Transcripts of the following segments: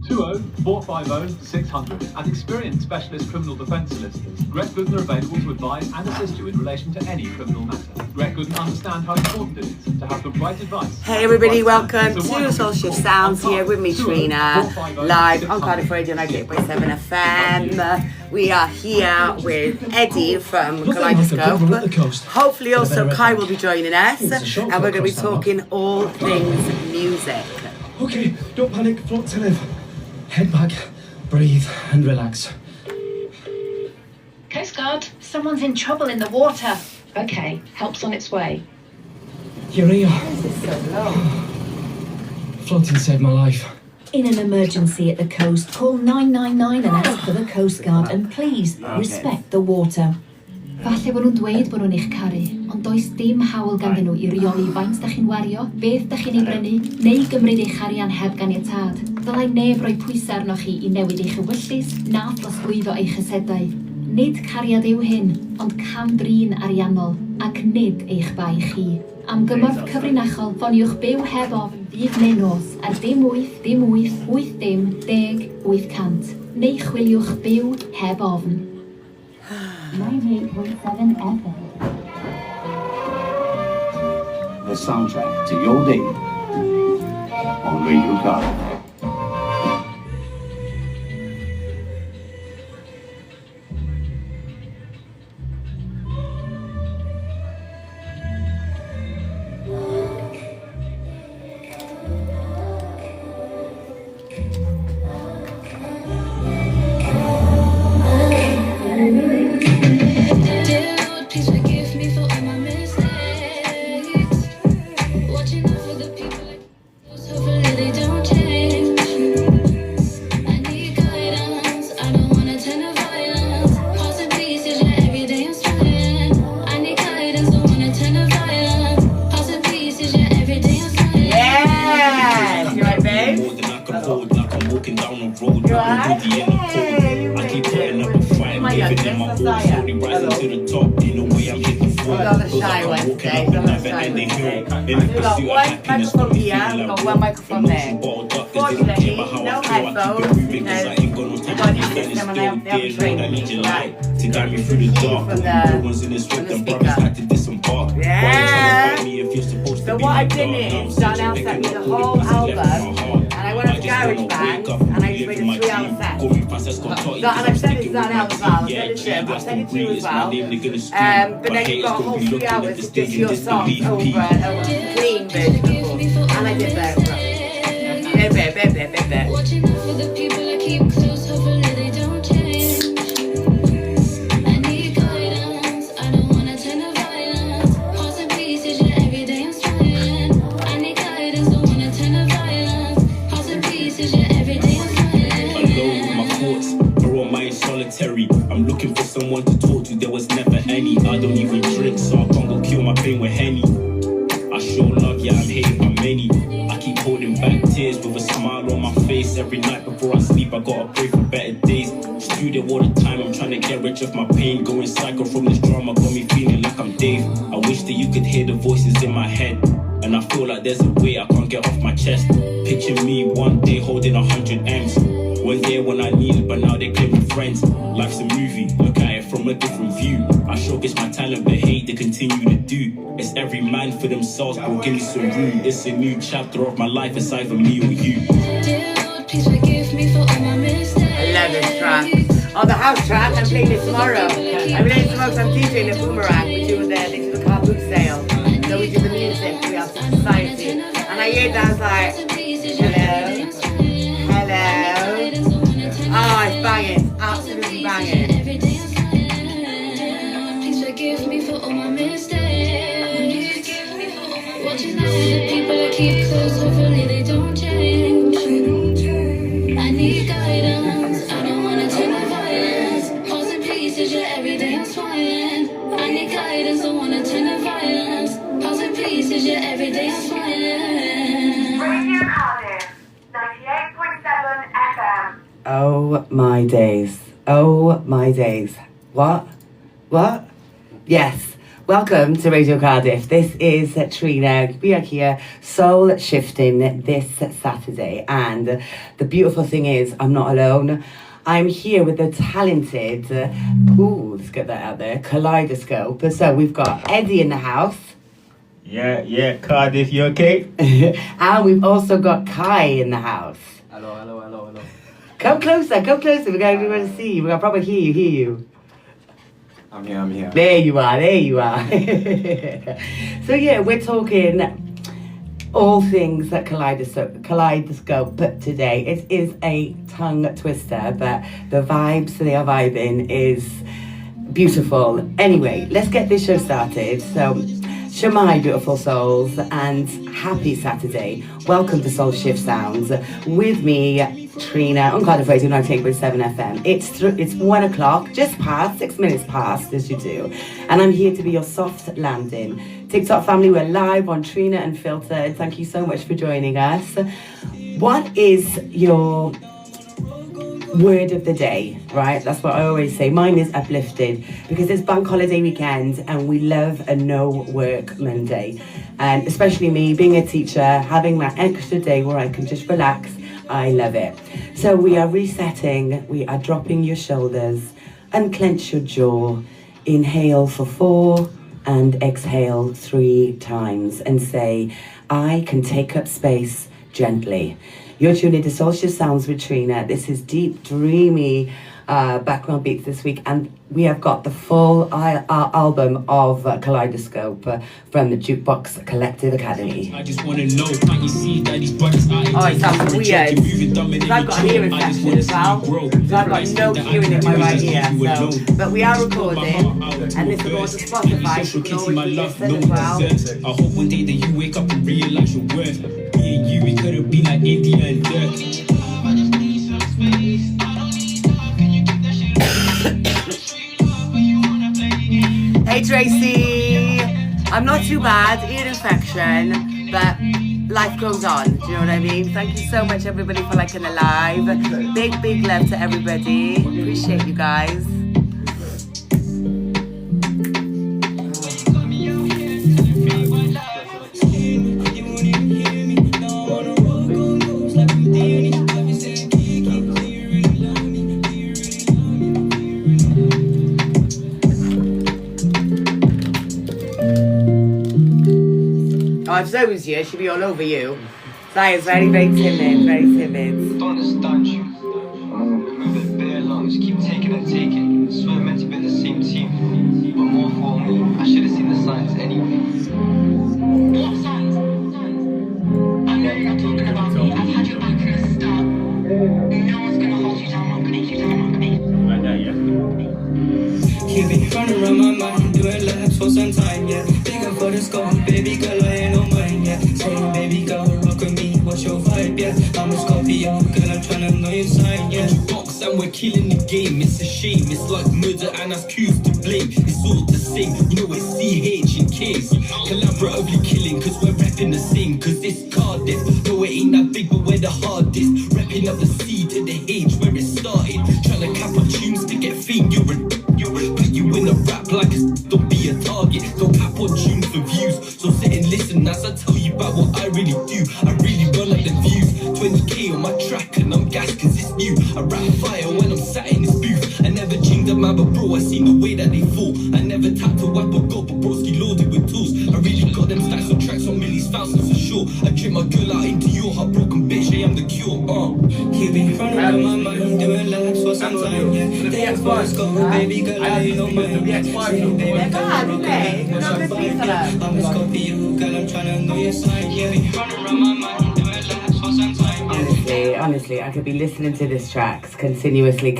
20-450-600 and experienced specialist criminal defence solicitors. Greg Gooden are available to advise and assist you in relation to any criminal matter. Greg Gooden understands how important it is to have the right advice. Hey everybody, welcome to Soul Shift Sounds here with me, Trina, live on Cardiff Radio 98.7 FM. We are here with Eddie from Kollideoscope. Hopefully also Kai will be joining us, and we're going to be talking all things music. Okay, don't panic, float to live. Head back, breathe and relax. Coast Guard, someone's in trouble in the water. Okay, help's on its way. Here we are. This is so low. Floating saved my life. In an emergency at the coast, call 999 and ask for the Coast Guard, and please respect the water. Falle bod nhw'n dweud bod nhw'n eich caru, ond does dim hawl ganddyn nhw I reoli faint dach chi'n wario, beth dach chi'n ei brynu, neu gymryd eich arian heb ganiatad. Dylai neb roi pwysau arnoch chi I newid eich ewyllus na throsglwyddo eich asedau. Nid cariad yw hyn, ond cam-drin ariannol, ac nid eich bai chi. Am gymorth cyfrinachol, ffoniwch byw heb ofn, dydd neu nos, ar dim 8, dim 8, 8 dim, 10, 800. Neu chwiliwch byw heb ofn. 98.7 FM. The soundtrack to your day on Radio Cardiff. One microphone there. Fortunately, no headphones because the body system and they have training right. From the speaker. Yeah! So what I've done is, Darnell sent me the whole album, and I went on to GarageBand, and I just made a 3-hour set. And I've sent it to Darnell as well, I've sent it to him, I've sent it to you as well. But then you've got a whole 3 hours of just your songs over a clean version of them. And I did that. Watching out for the people I keep close, hopefully they don't change. I need guidance, I don't wanna turn to violence. Hearts and pieces, yeah, every day I'm trying. I need guidance, don't wanna turn to violence. Hearts and pieces, yeah, every day I'm trying. Alone with my thoughts, her on my solitary. I'm looking for someone to talk to, there was never any. I don't even drink, so I can't go kill my pain with Henny. I show love, yeah, I'm hated by many. I keep holding back tears with a smile on my face. Every night before I sleep, I gotta pray for better days. Studio all the time, I'm trying to get rid of my pain. Going psycho from this drama, got me feeling like I'm Dave. I wish that you could hear the voices in my head, and I feel like there's a way I can't get off my chest. Picture me one day holding 100 M's. One day when I needed, but now they claim me friends. Life's a movie, look at it from a different view. I showcase my talent, but hate they continue to do. It's every man for themselves, bro, give me some room. It's a new chapter of my life, it's either me or you. Please forgive me for all my mistakes. I love this track. Oh, the house track, I'm playing it tomorrow. I'm playing tomorrow because I'm DJing a Boomerang. We do the car boot sale. So we do the music, we have society. And I hear that, I was like, hello. Oh, it's banging, absolutely banging. Please forgive me for all my mistakes. Watching out for the people I keep close, hopefully they don't change. I need guidance, I don't wanna turn to violence. Hearts in pieces, yeah, every day I'm smiling. I need guidance, don't wanna turn to violence. Hearts in pieces, yeah, every day I'm smiling. Radio Cardiff, 98.7 FM. Oh my days. Oh my days. What? Yes. Welcome to Radio Cardiff. This is Trina. We are here soul shifting this Saturday, and the beautiful thing is I'm not alone. I'm here with the talented, let's get that out there, Kollideoscope. So we've got Eddie in the house. Yeah, Cardiff, you okay? And we've also got Kai in the house. Hello. Come closer. We're going to see you. We're going to probably hear you. I'm here. There you are. So yeah, we're talking all things at Kollideoscope today. It is a tongue twister, but the vibes they are vibing is beautiful. Anyway, let's get this show started. So, Shemai, beautiful souls, and happy Saturday. Welcome to Soul Shift Sounds with me, Trina, on Cardiff Radio 98.7 FM. It's 1 o'clock, just past, 6 minutes past, as you do. And I'm here to be your soft landing. TikTok family, we're live on Trina Unfiltered. Thank you so much for joining us. What is your word of the day, right? That's what I always say. Mine is uplifted because it's bank holiday weekend and we love a no work Monday. And especially me, being a teacher, having that extra day where I can just relax, I love it. So we are resetting, we are dropping your shoulders, unclench your jaw, inhale for 4 and exhale 3 times and say, I can take up space gently. You're tuned into Soul Shift Sounds with Trina. This is deep, dreamy background beats this week, and we have got the full album of Kollideoscope from the Jukebox Collective Academy. I just want to know, can't you see that these brothers are it sounds weird. Because I've got a hearing section as well. So I've got no hearing in my right ear. So, but we are recording, and this will go to Spotify, so you can always listen as well. I hope one day that you wake up and realize your worth. Me and you, we could have been like India and Dirk. Hey Tracy, I'm not too bad, ear infection, but life goes on, do you know what I mean? Thank you so much everybody for liking the live. Big love to everybody, appreciate you guys. If Zoe was here, she'd be all over you. Zai is very timid. Don't understand you. Move it bare lungs, keep taking and taking. Swear we're meant to be the same team. But more for me, I should have seen the signs anyway. What signs? I know you're not talking about me. I've had your back from the start. No one's gonna hold you down, I'm gonna make you down, I'm gonna make you. Like that, yeah. You've been running around my mind, doing laps for some time, yeah. Digging for the score, baby girl, I ain't on mine, yeah. Saying, baby girl, rock with me, what's your vibe, yeah. I'm a Scorpio, girl, I'm tryna know your sign, yeah. Box and we're killing the game, it's a shame. It's like murder and us Q's to blame. It's all the same, you know it's CH in case. Collaboratively killing, cause we're rapping the same. Cause it's Cardiff, no it ain't that big, but we're the hardest. Rapping up the C to the H where it started. Trying to cap on tunes to get fame, you're put you in a rap like a don't be a target. Don't cap on tunes for views. So sit and listen as I tell you about what I really do. I really run up the views. 20k on my track and I'm gassed cause it's new. I rap fire when I'm sat in this booth. I never chinged a man but bro, I seen the way that they fall. I never tapped a whack or go, but broski loaded with tools. I really got them stacks on tracks on millies, thousands for sure. I trip my girl out into your heartbroken bitch, I am the cure. You've been running around my mind, doing laps for some time, yeah. The X-Boys go, baby girl, I ain't on mine. They're bad, okay? They're not good people. I'm a Scorpio, girl, I'm tryna know your sign, yeah. Running around my mind, doing laps for some time, yeah. Honestly, I could be listening to this tracks continuously,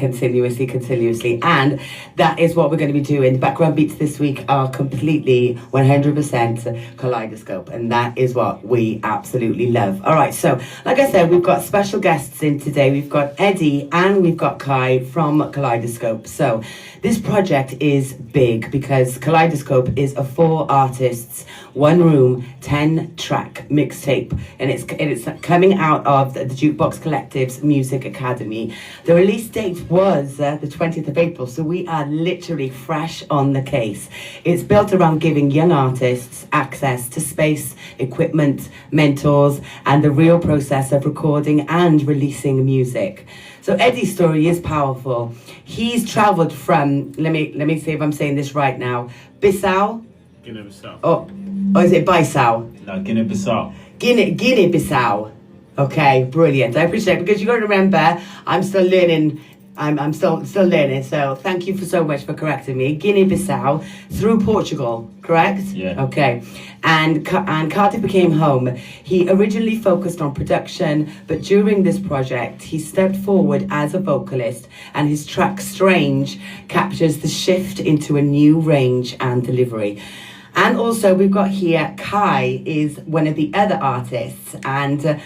and that is what we're going to be doing. The background beats this week are completely 100% Kollideoscope, and that is what we absolutely love. All right, so like I said, we've got special guests in today. We've got Eddie and we've got Kai from Kollideoscope. So this project is big because Kollideoscope is a 4 artists, 1 room, 10 track mixtape, and it's coming out of the Jukebox Jukebox Collective's Music Academy. The release date was the 20th of April, so we are literally fresh on the case. It's built around giving young artists access to space, equipment, mentors, and the real process of recording and releasing music. So Eddie's story is powerful. He's travelled from, let me see if I'm saying this right now, Bissau? Guinea-Bissau. Or is it Bissau? No, Guinea-Bissau. Guinea-Bissau. Okay, brilliant. I appreciate it because you got to remember, I'm still learning. I'm still learning. So thank you so much for correcting me. Guinea-Bissau through Portugal, correct? Yeah. Okay. And Cardiff became home. He originally focused on production, but during this project, he stepped forward as a vocalist, and his track "Strange" captures the shift into a new range and delivery. And also, we've got here Kai is one of the other artists, and.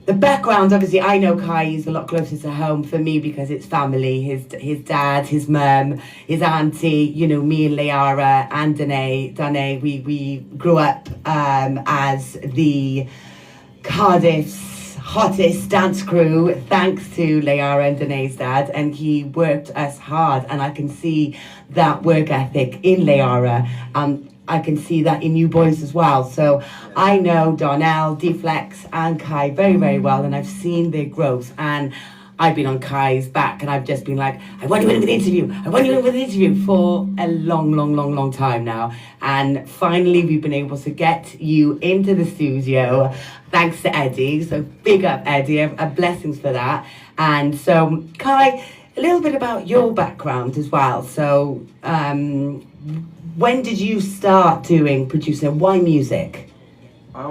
The background, obviously, I know Kai is a lot closer to home for me because it's family. His dad, his mum, his auntie, you know, me and Leara and Danae, we grew up as the Cardiff's hottest dance crew, thanks to Leara and Danae's dad, and he worked us hard, and I can see that work ethic in Leara. I can see that in you boys as well. So I know Darnell, D-Flex and Kai very, very well, and I've seen their growth, and I've been on Kai's back and I've just been like, I want you in with an interview. I want you in with an interview for a long time now. And finally we've been able to get you into the studio thanks to Eddie. So big up Eddie, blessings for that. And so Kai, a little bit about your background as well. So when did you start producing? Why music? I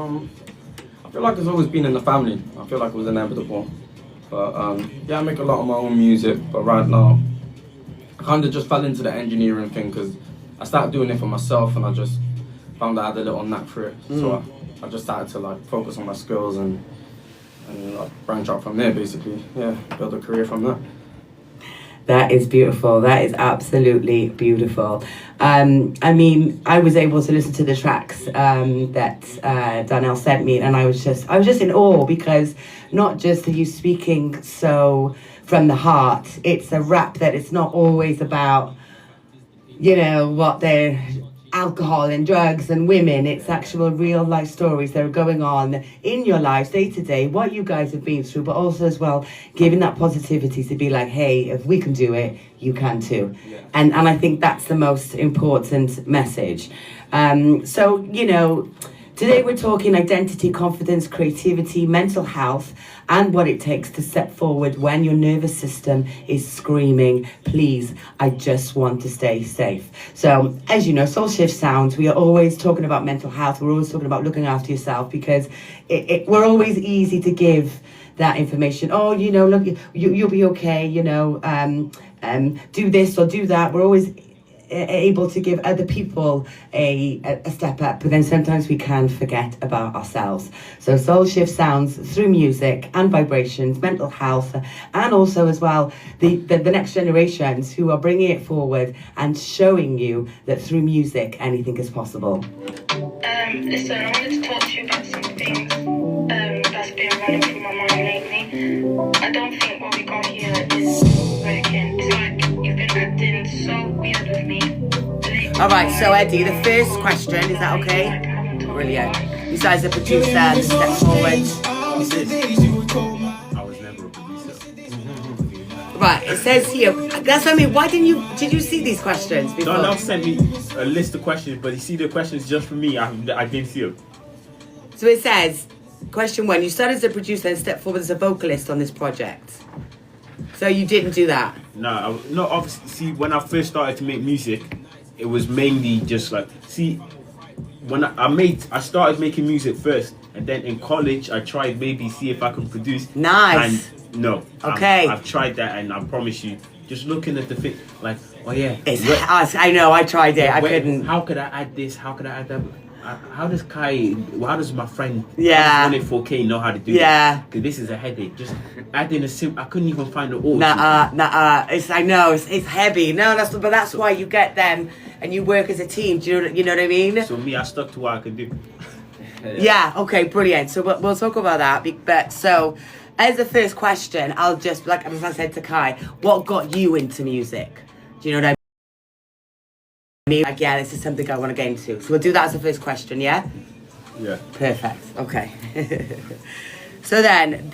feel like it's always been in the family. I feel like it was inevitable. But yeah, I make a lot of my own music, but right now I kind of just fell into the engineering thing because I started doing it for myself and I just found I had a little knack for it. So I just started to like focus on my skills and like, branch out from there basically. Yeah, build a career from that. That is beautiful. That is absolutely beautiful. I mean, I was able to listen to the tracks that Darnell sent me, and I was just in awe because not just are you speaking so from the heart, it's a rap that it's not always about, you know, what they're alcohol and drugs and women. It's actual real life stories that are going on in your lives day to day, what you guys have been through, but also as well giving that positivity to be like, hey, if we can do it, you can too. Yeah. And I think that's the most important message. So, you know, today we're talking identity, confidence, creativity, mental health, and what it takes to step forward when your nervous system is screaming, please, I just want to stay safe. So, as you know, Soul Shift Sounds, we are always talking about mental health. We're always talking about looking after yourself because we're always easy to give that information. Oh, you know, look, you'll be okay, you know, do this or do that. We're always able to give other people a step up, but then sometimes we can forget about ourselves. So Soul Shift Sounds through music and vibrations, mental health, and also as well the next generations who are bringing it forward and showing you that through music anything is possible. Listen, I wanted to talk to you about some things that's been running through my mind lately. I don't think what we got here is working. It's like you've been acting so weird with me. All right, so Eddie, the first question, is that okay? Brilliant. Besides the producer, the step forward. I was never a producer. Right, it says here, that's what I mean, did you see these questions before? Darnell sent me a list of questions, but you see the questions just for me, I didn't see them. So it says, question 1, you started as a producer and stepped forward as a vocalist on this project. So you didn't do that? No, obviously, see, when I first started to make music, it was mainly just like, see, when I started making music first, and then in college, I tried maybe see if I could produce. Nice. And no. Okay. I've tried that, and I promise you, just looking at the thing, like, oh yeah. I know, I tried it, I couldn't. How could I add this? How could I add that? How does my friend 4K know how to do that? Because this is a headache. Just adding a sim, I couldn't even find the audio. I know, it's heavy. No, that's why you get them and you work as a team. Do you know what I mean? So me, I stuck to what I could do. Yeah, okay, brilliant. So we'll talk about that. But so, As the first question, I'll just, like as I said to Kai, what got you into music? Do you know what I mean? Like, yeah, this is something I want to get into. So we'll do that as the first question, yeah? Yeah. Perfect. Okay. So then,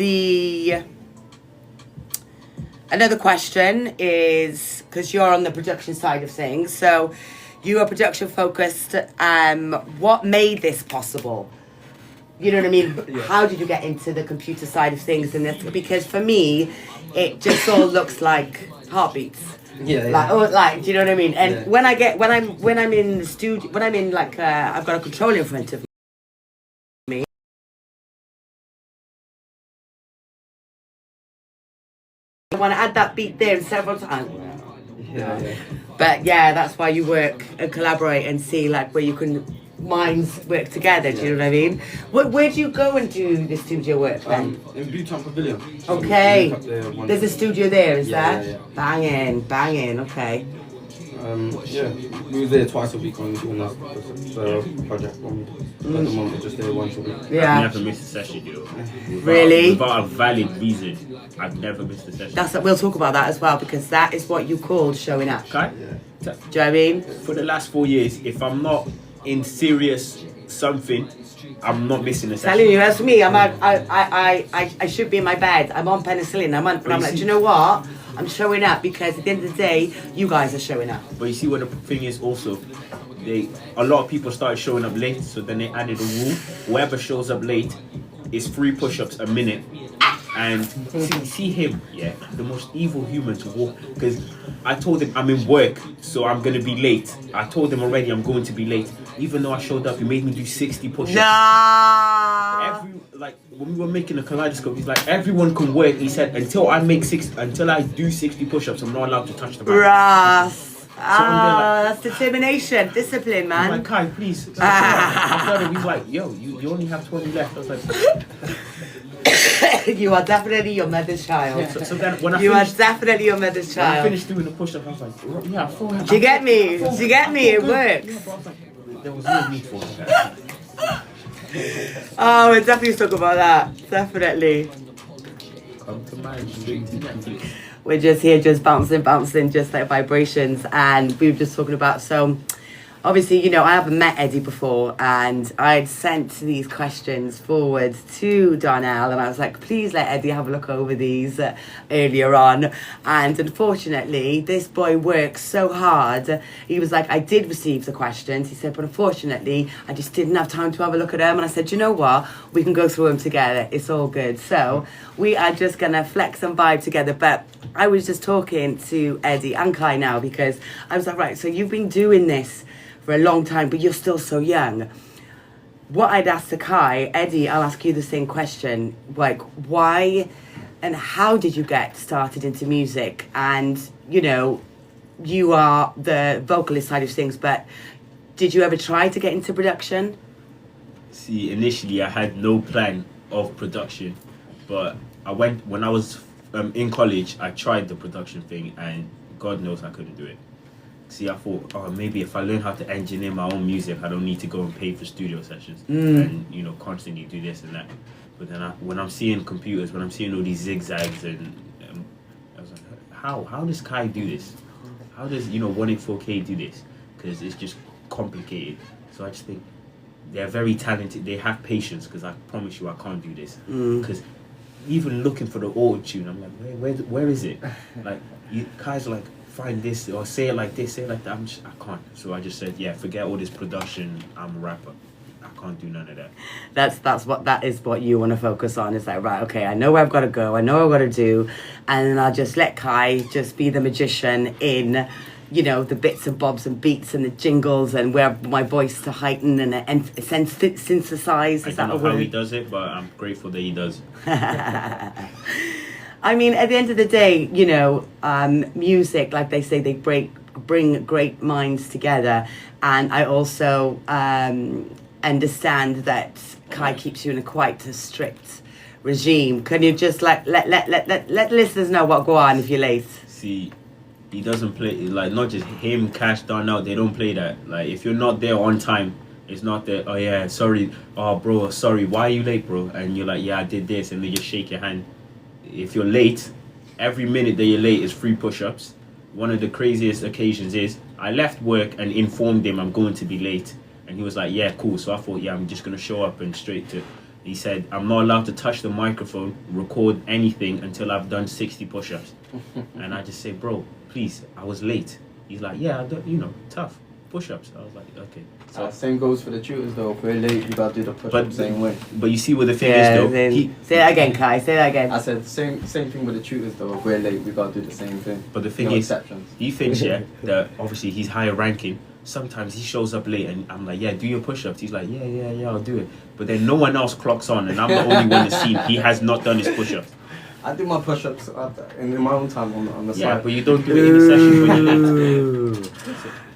another question is, because you're on the production side of things, so you are production focused. What made this possible? You know what I mean? Yeah. How did you get into the computer side of things? And this, because for me, it just all looks like heartbeats. Yeah, Like, yeah. like, do you know what I mean? And Yeah. when I'm in the studio, when I'm in like, I've got a controller in front of me. I want to add that beat there several times. Yeah, yeah. But yeah, that's why you work and collaborate and see like where you can minds work together. Do you know what I mean? Where do you go and do the studio work then? In Bhutan Pavilion. Okay. So we there one There's a day. studio there, is Yeah, there? yeah, Banging. Okay. Yeah, we was there twice a week when we were doing that project. At the moment, we're just there once a week. Yeah. I've never missed a session, yo. Really? Without a valid reason, I've never missed a session. We'll talk about that as well because that is what you called showing up. Okay? Do you know what I mean? For the last 4 years, if I'm not in serious something, I'm not missing a session. Telling you, as for me, I should be in my bed. I'm on penicillin. I'm like, do you know what? I'm showing up because at the end of the day, you guys are showing up. But you see what the thing is also, a lot of people started showing up late, so then they added a rule. Whoever shows up late is 3 push-ups a minute. And see him, yeah, the most evil human to walk. Because I told him I'm in work, so I'm gonna be late. I told him already I'm going to be late. Even though I showed up, he made me do 60 push-ups. Nah. Like when we were making a Kollideoscope, he's like, everyone can work. He said, until I do 60 push-ups, I'm not allowed to touch the bag. Brass. like, that's determination, discipline, man. I'm like, Kai, please. He's like, yo, you only have 20 left. I was like, you are definitely your mother's child. yeah, so then when you are definitely your mother's when I child. finished doing the push-up, I was like, yeah, Do you get me? Do you get me? It works. Yeah, but I was like, there was no need for that. Oh, we'll definitely talk about that. Definitely. Come to mind, straight to Netflix. We're just here, just bouncing, just like vibrations. And we were just talking about, so obviously, you know, I haven't met Eddie before, and I'd sent these questions forward to Darnell, and I was like, please let Eddie have a look over these earlier on. And unfortunately, this boy works so hard. He was like, I did receive the questions. He said, but unfortunately, I just didn't have time to have a look at them. And I said, you know what? We can go through them together. It's all good. So we are just going to flex and vibe together. But I was just talking to Eddie and Kai now because I was like, right, so you've been doing this for a long time, but you're still so young. What I'd ask to Kai, Eddie, I'll ask you the same question. Like, why and how did you get started into music? And, you know, you are the vocalist side of things, but did you ever try to get into production? See, initially I had no plan of production, but when I was in college, I tried the production thing, and God knows I couldn't do it. See, I thought, oh, maybe if I learn how to engineer my own music, I don't need to go and pay for studio sessions and, you know, constantly do this and that. But then when I'm seeing computers, when I'm seeing all these zigzags, and I was like, how does Kai do this? How does, you know, 184K do this? Because it's just complicated. So I just think they're very talented. They have patience, because I promise you I can't do this. Because even looking for the auto-tune, I'm like, where is it? Like, Kai's like, find this, or say it like this, say it like that. I can't. So I just said, yeah, forget all this production. I'm a rapper. I can't do none of that. That is what you want to focus on. Is like, right, okay, I know where I've got to go, I know what I've got to do, and then I'll just let Kai just be the magician in, you know, the bits and bobs and beats and the jingles, and where my voice to heighten and synthesize. I don't know how he does it, but I'm grateful that he does. I mean, at the end of the day, you know, music, like they say, they bring great minds together. And I also understand that Kai keeps you in quite a strict regime. Can you just let listeners know what go on if you're late? See, he doesn't play, like, not just him, Cash, Darnell, they don't play that. Like, if you're not there on time, it's not that, oh yeah, sorry, oh bro, sorry, why are you late, bro? And you're like, yeah, I did this, and they just shake your hand. if you're late, every minute that you're late is 3 push-ups. One of the craziest occasions is I left work and informed him I'm going to be late, and he was like, yeah, cool. So I thought, yeah, I'm just gonna show up and straight to. He said, I'm not allowed to touch the microphone, record anything until I've done 60 push-ups. And I just say, bro, please, I was late. He's like, yeah, I don't, you know, tough push-ups. I was like, okay. So same goes for the tutors though. If we're late, you gotta do the push-up the same way. But you see what the thing is though. Say that again, Kai. Say that again. I said same thing with the tutors though. If we're late, we gotta do the same thing. But the thing No is, exceptions. he thinks that obviously he's higher ranking. Sometimes he shows up late and I'm like, yeah, do your push-ups. He's like, yeah, I'll do it. But then no one else clocks on and I'm the only one to see him. He has not done his push-ups. I do my push-ups in my own time on the side. Yeah, but you don't do it in the session when you're late.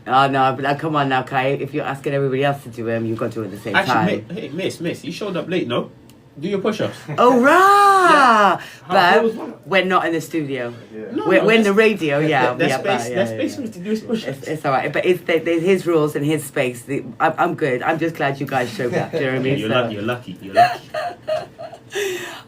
Oh no, but come on now, Kai. If you're asking everybody else to do them, you've got to do it at the same time. Actually, hey, miss, you showed up late, no? Do your push-ups. Oh, right. Yeah. But we're not in the studio. Yeah. We're in the radio, yeah. There's space for me to do his push-ups. It's all right. But there's his rules and his space. I'm good. I'm just glad you guys showed up. Do you know what I mean? You're lucky.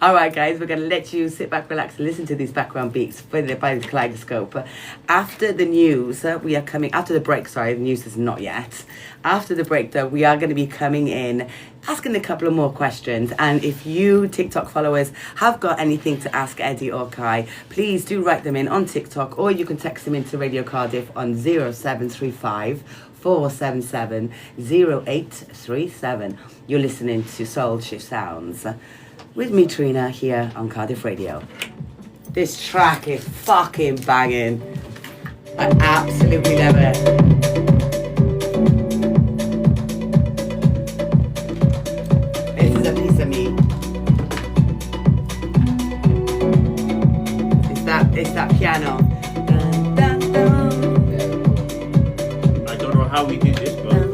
All right, guys, we're going to let you sit back, relax, and listen to these background beats by the Kaleidoscope. After the news, we are coming, after the break, sorry, the news is not yet. After the break, though, we are going to be coming in, asking a couple of more questions. And if you TikTok followers have got anything to ask Eddie or Kai, please do write them in on TikTok, or you can text them into Radio Cardiff on 0735 477 0837. You're listening to Soul Shift Sounds with me, Trina, here on Cardiff Radio. This track is fucking banging. I absolutely love it. This is a piece of me. It's that piano. Dun, dun, dun. I don't know how we did this, but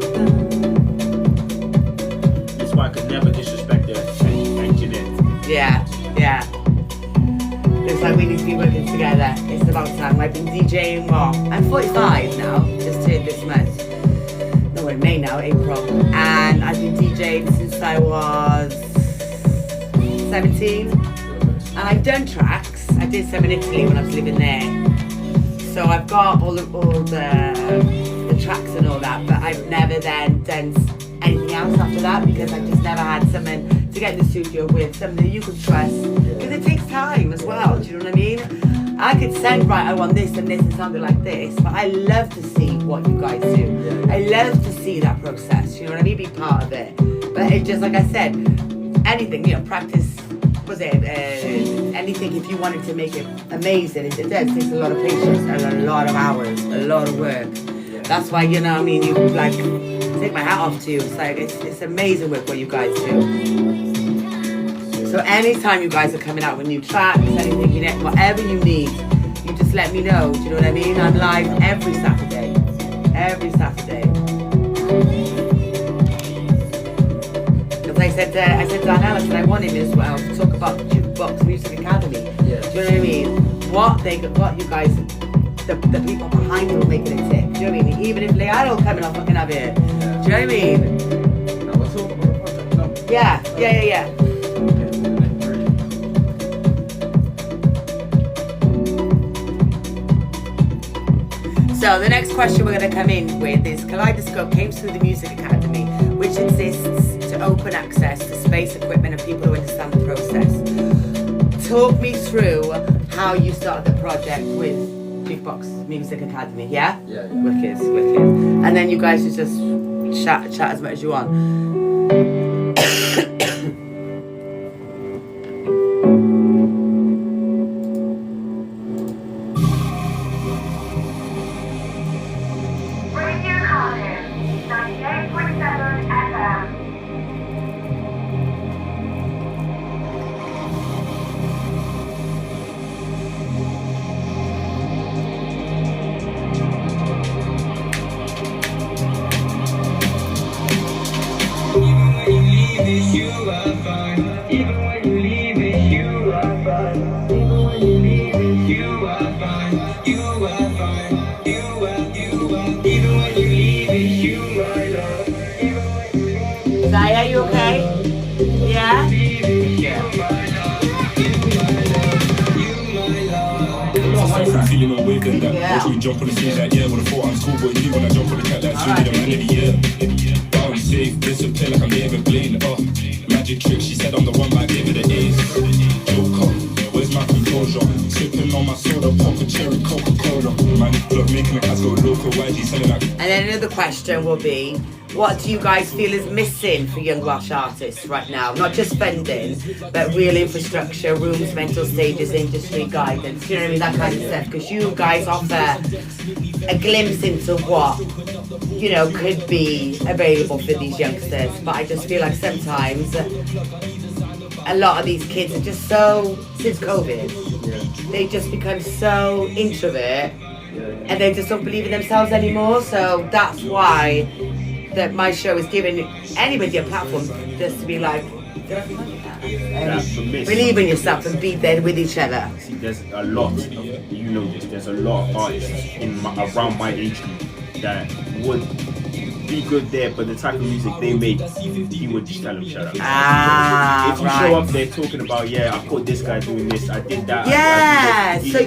that's why I could never disrespect the engineer. Yeah. Looks like we need to be working together. It's about time. I've been DJing I'm 45 now, just turned this month. No, we're in May now, April. And I've been DJing since I was 17. And I've done tracks. I did some in Italy when I was living there. So I've got all the tracks and all that, but I've never then done anything else after that because I've just never had someone to get in the studio with, someone that you could trust, because it takes time as well, do you know what I mean? I could send, right, I want this and something like this, but I love to see what you guys do. I love to see that process, you know what I mean, be part of it. But it just, like I said, anything, practice, anything, if you wanted to make it amazing, it does take a lot of patience and a lot of hours, a lot of work. That's why, you know what I mean, you like, take my hat off to you. It's like, it's amazing work what you guys do. So anytime you guys are coming out with new tracks, anything, whatever you need, you just let me know, do you know what I mean? I'm live every Saturday. Because I said to Dan Ellis that I want him as well to talk about the Jukebox Music Academy. Yeah. Do you know what I mean? What you guys, the people behind you are making it tick. Do you know what I mean? Even if they are all coming off fucking up here. Do you know what I mean? Now we're talking about the project. Yeah. So the next question we're going to come in with is Kaleidoscope came through the Music Academy, which exists to open access to space, equipment and people who understand the process. Talk me through how you started the project with Jukebox Music Academy, yeah? Yeah. Wicked. And then you guys just chat as much as you want. Radio Cardiff, 98.7 FM. feeling no wave than that. Watch me jump on the stage like, yeah, would've thought I was cool, but you when I jump on the cat like sooner than man of the year. Bound safe, discipline like I'm David Blaine. Magic trick, she said I'm the one by David it is. Joker, where's my composure? Sipping on my soda, pop a cherry Coca-Cola. Man, look, making the cats go local, YG selling like. And then another question will be, what do you guys feel is missing for young Welsh artists right now? Not just funding, but real infrastructure, rooms, mental stages, industry guidance, you know what I mean, that kind of stuff. Because you guys offer a glimpse into what, you know, could be available for these youngsters. But I just feel like sometimes a lot of these kids are just so, since COVID, they just become so introvert and they just don't believe in themselves anymore. So that's why that my show is giving anybody a platform just to be like, believe in yourself and be there with each other. See, there's a lot, you know this, there's a lot of artists around my age group that would be good there, but the type of music they make, he would just tell them shut up. If you show up there talking about, yeah, I caught this guy doing this, I did that. Yeah, so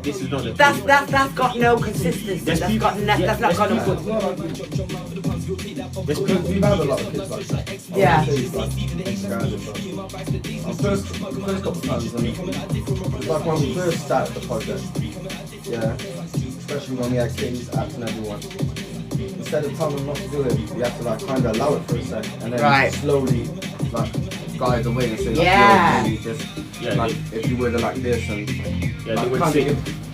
this is not the that's got no consistency. That's not got no good. We've had a lot of kids like that. Yeah. Our first couple of times, it was like when we first started the project, yeah, especially when we had kids acting everyone. Instead of telling them not to do it, we have to like kind of allow it for a sec, and then slowly like guide the way and say, like, just like if you were to like this and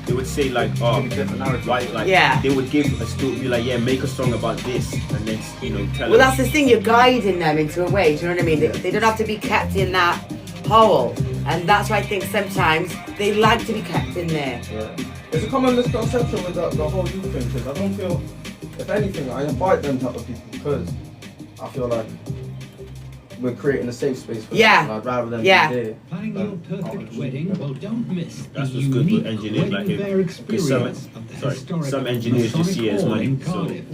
they would say like, oh, like they would give a story, be like, yeah, make a song about this, and then tell them. Well, that's the thing, you're guiding them into a way, do you know what I mean? They don't have to be kept in that hole, and that's why I think sometimes they like to be kept in there. Yeah. There's a common misconception with the whole youth thing, because I don't feel, if anything, I invite them type of people because I feel like we're creating a safe space for them, like, rather than be there. Planning your perfect wedding? Well, don't miss. That's what's good with engineers like him. Because some engineers just see it as money. So if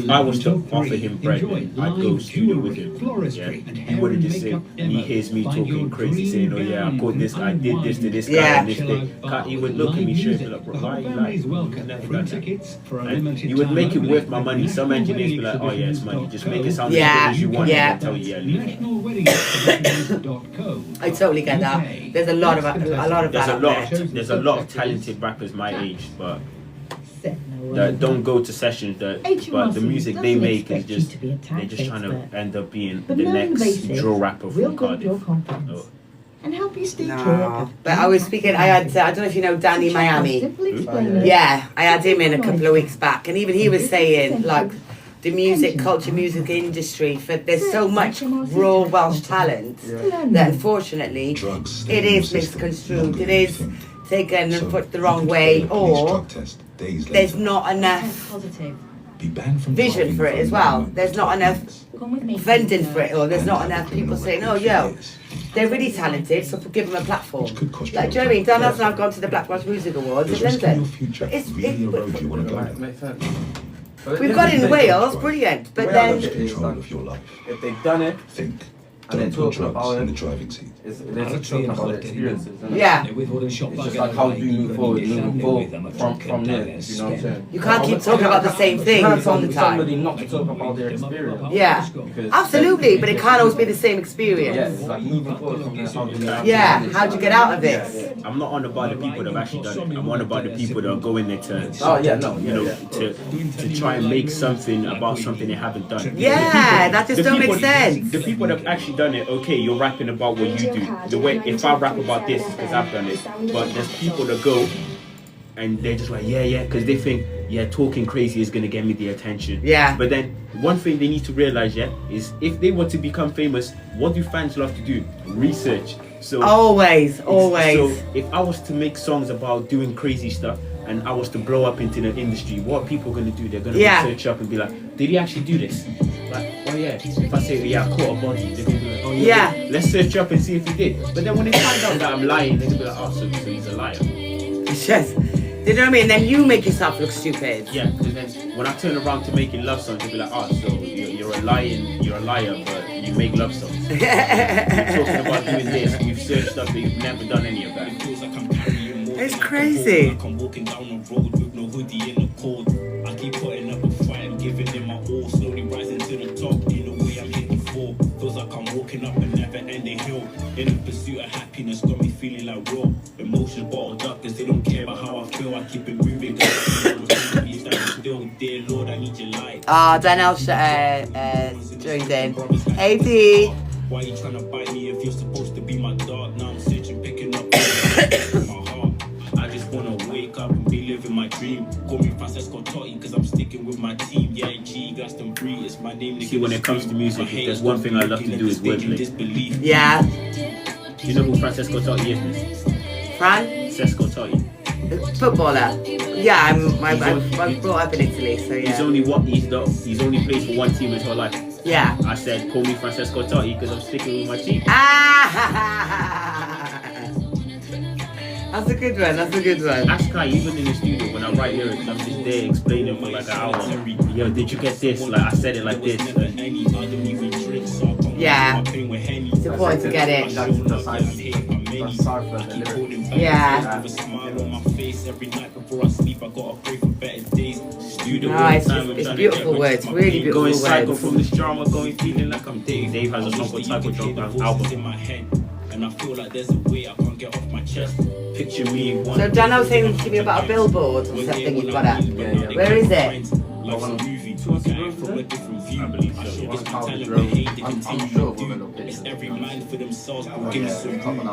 I was to offer him bread, I'd go studio with him. He wouldn't just say, he hears me talking crazy, saying, oh yeah, I caught this, I did this to this guy and this thing. He would look at me straight and be like, bro, why are you like, never done that? And you would make it worth my money. Some engineers be like, oh yeah, it's money. Just make it sound as good as you want and tell you, yeah, leave. I totally get that. There's a lot of that There's a lot of talented rappers my age, but that don't go to sessions. But the music they make is just they're just trying to end up being the next drill rapper from Cardiff. And help you stay true. But I was speaking, I don't know if you know Danny Miami. Yeah, I had him in a couple of weeks back, and even he was saying like the music industry, there's so much raw Welsh talent that unfortunately it is misconstrued, it is taken and put the wrong way, or there's not enough vision for it as well. There's not enough funding for it, or there's not enough people saying, oh yo, they're really talented, so give them a platform. Like, do you know what I mean? Dan and I've gone to the Black Welsh Music Awards in London. We've got it in Wales, brilliant, but then if they've done it, and they're talking about it, they're talking about their experiences. Yeah. It's just like how do you move forward from there, you know what I'm saying? You can't keep talking about the same things all the time. Somebody not to talk about their experience. Yeah, absolutely, but it can't always be the same experience. Yeah, it's like moving forward from there. Yeah, how'd you get out of this? I'm not on about the people that have actually done it. I'm on about the people that are going there to, to try and make something about something they haven't done. Yeah, that just don't make sense. The people that have actually done it, okay, you're rapping about what you do. The way, if I rap about this, it's because I've done it. But there's people that go and they're just like, yeah, because they think, talking crazy is going to get me the attention. Yeah. But then one thing they need to realize, is if they want to become famous, what do fans love to do? Research. So always. So if I was to make songs about doing crazy stuff and I was to blow up into the industry, what are people going to do? They're going to research up and be like, did he actually do this? Like, oh yeah. If I say, I caught a body, they're going to be like, oh yeah, let's search up and see if he did. But then when they find out that I'm lying, they're going to be like, oh, so he's a liar. Yes. You know what I mean? Then you make yourself look stupid. Yeah, because then when I turn around to making love songs, they'll be like, oh, so you're a liar, but you make love songs. You're talking about doing this, you've searched up, but you've never done any of that. It's crazy. Like I'm walking down the road with no hoodie in the cold. I keep putting up a fight, I'm giving it my all. Slowly rising to the top, in a way I'm hitting for. Feels like I'm walking up a never-ending hill. In the pursuit of happiness, got me feeling like raw. Emotions bottled up, cause they don't care about how I feel. I keep it moving, still, dear Lord, I need your light. Danielle joined in. Hey D. Why are you trying to bite me if you're supposed to be my dog? Now I'm searching, picking up my heart. I just wanna wake up and be living my dream. Call me Francesco Totti, cause I'm sticking with my team. Yeah, G, Glastonbury, it's my name. See, when it comes to music, there's one thing I love to do is wordplay. Yeah. Do you know who Francesco Totti is, miss? Francesco Totti. Footballer. Yeah, I'm brought up in Italy, so yeah. He's only played for one team his whole life. Yeah. I said, call me Francesco Totti because I'm sticking with my team. That's a good one, that's a good one. Ask Kai, even in the studio, when I write lyrics, I'm just there explaining for like an hour. Yo, did you get this? Like, I said it like this. Yeah. It's important to get it. Yeah. No, it's beautiful words, really beautiful words. Going psycho from this drama, going feeling like I'm Dave. Dave has a song called Psycho Drop album. And I feel like there's a way I can't get off my chest. Picture me in one. So Dan, I was saying to me about a billboard or something you've got at. Where is it? I believe so.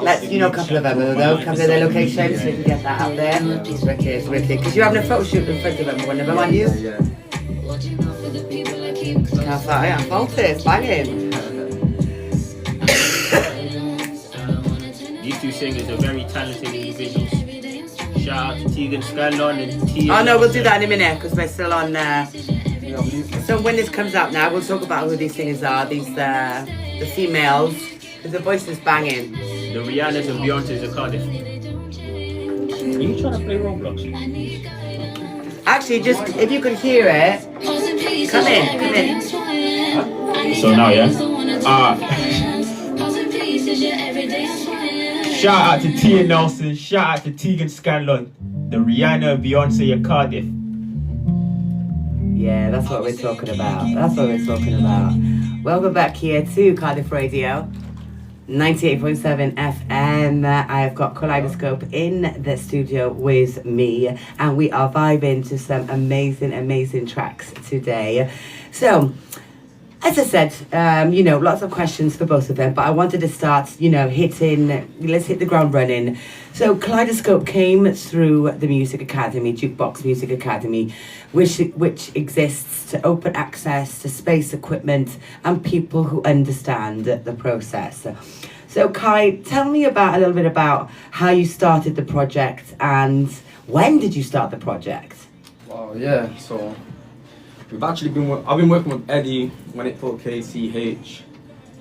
Let's, a couple of them, though, a couple of their locations, so we can get that out there. It's wicked. Because you're having a photo shoot in front of them, one of them, aren't you? Yeah. I thought, yeah, fault it, it's banging. These two singers are very talented individuals. Shout out to Tegan Scanlon and Tia. Oh no, we'll do that in a minute because we're still on. So when this comes out now, we'll talk about who these singers are. These the females, because the voice is banging. The Rihannas and Beyonce's of Cardiff. Are you trying to play Roblox? Actually, just if you could hear it, come in. So now, yeah. Shout out to Tia Nelson, shout out to Tegan Scanlon, the Rihanna and Beyonce of Cardiff. Yeah, that's what we're talking about. Welcome back here to Cardiff Radio, 98.7 FM. I have got Kollideoscope in the studio with me, and we are vibing to some amazing tracks today. So, as I said, lots of questions for both of them, but I wanted to start, let's hit the ground running. So Kollideoscope came through the Music Academy, Jukebox Music Academy, which exists to open access to space, equipment, and people who understand the process. So Kai, tell me a little bit about how you started the project and when did you start the project? Wow, yeah, so I've been working with Eddie, When It Put KCH,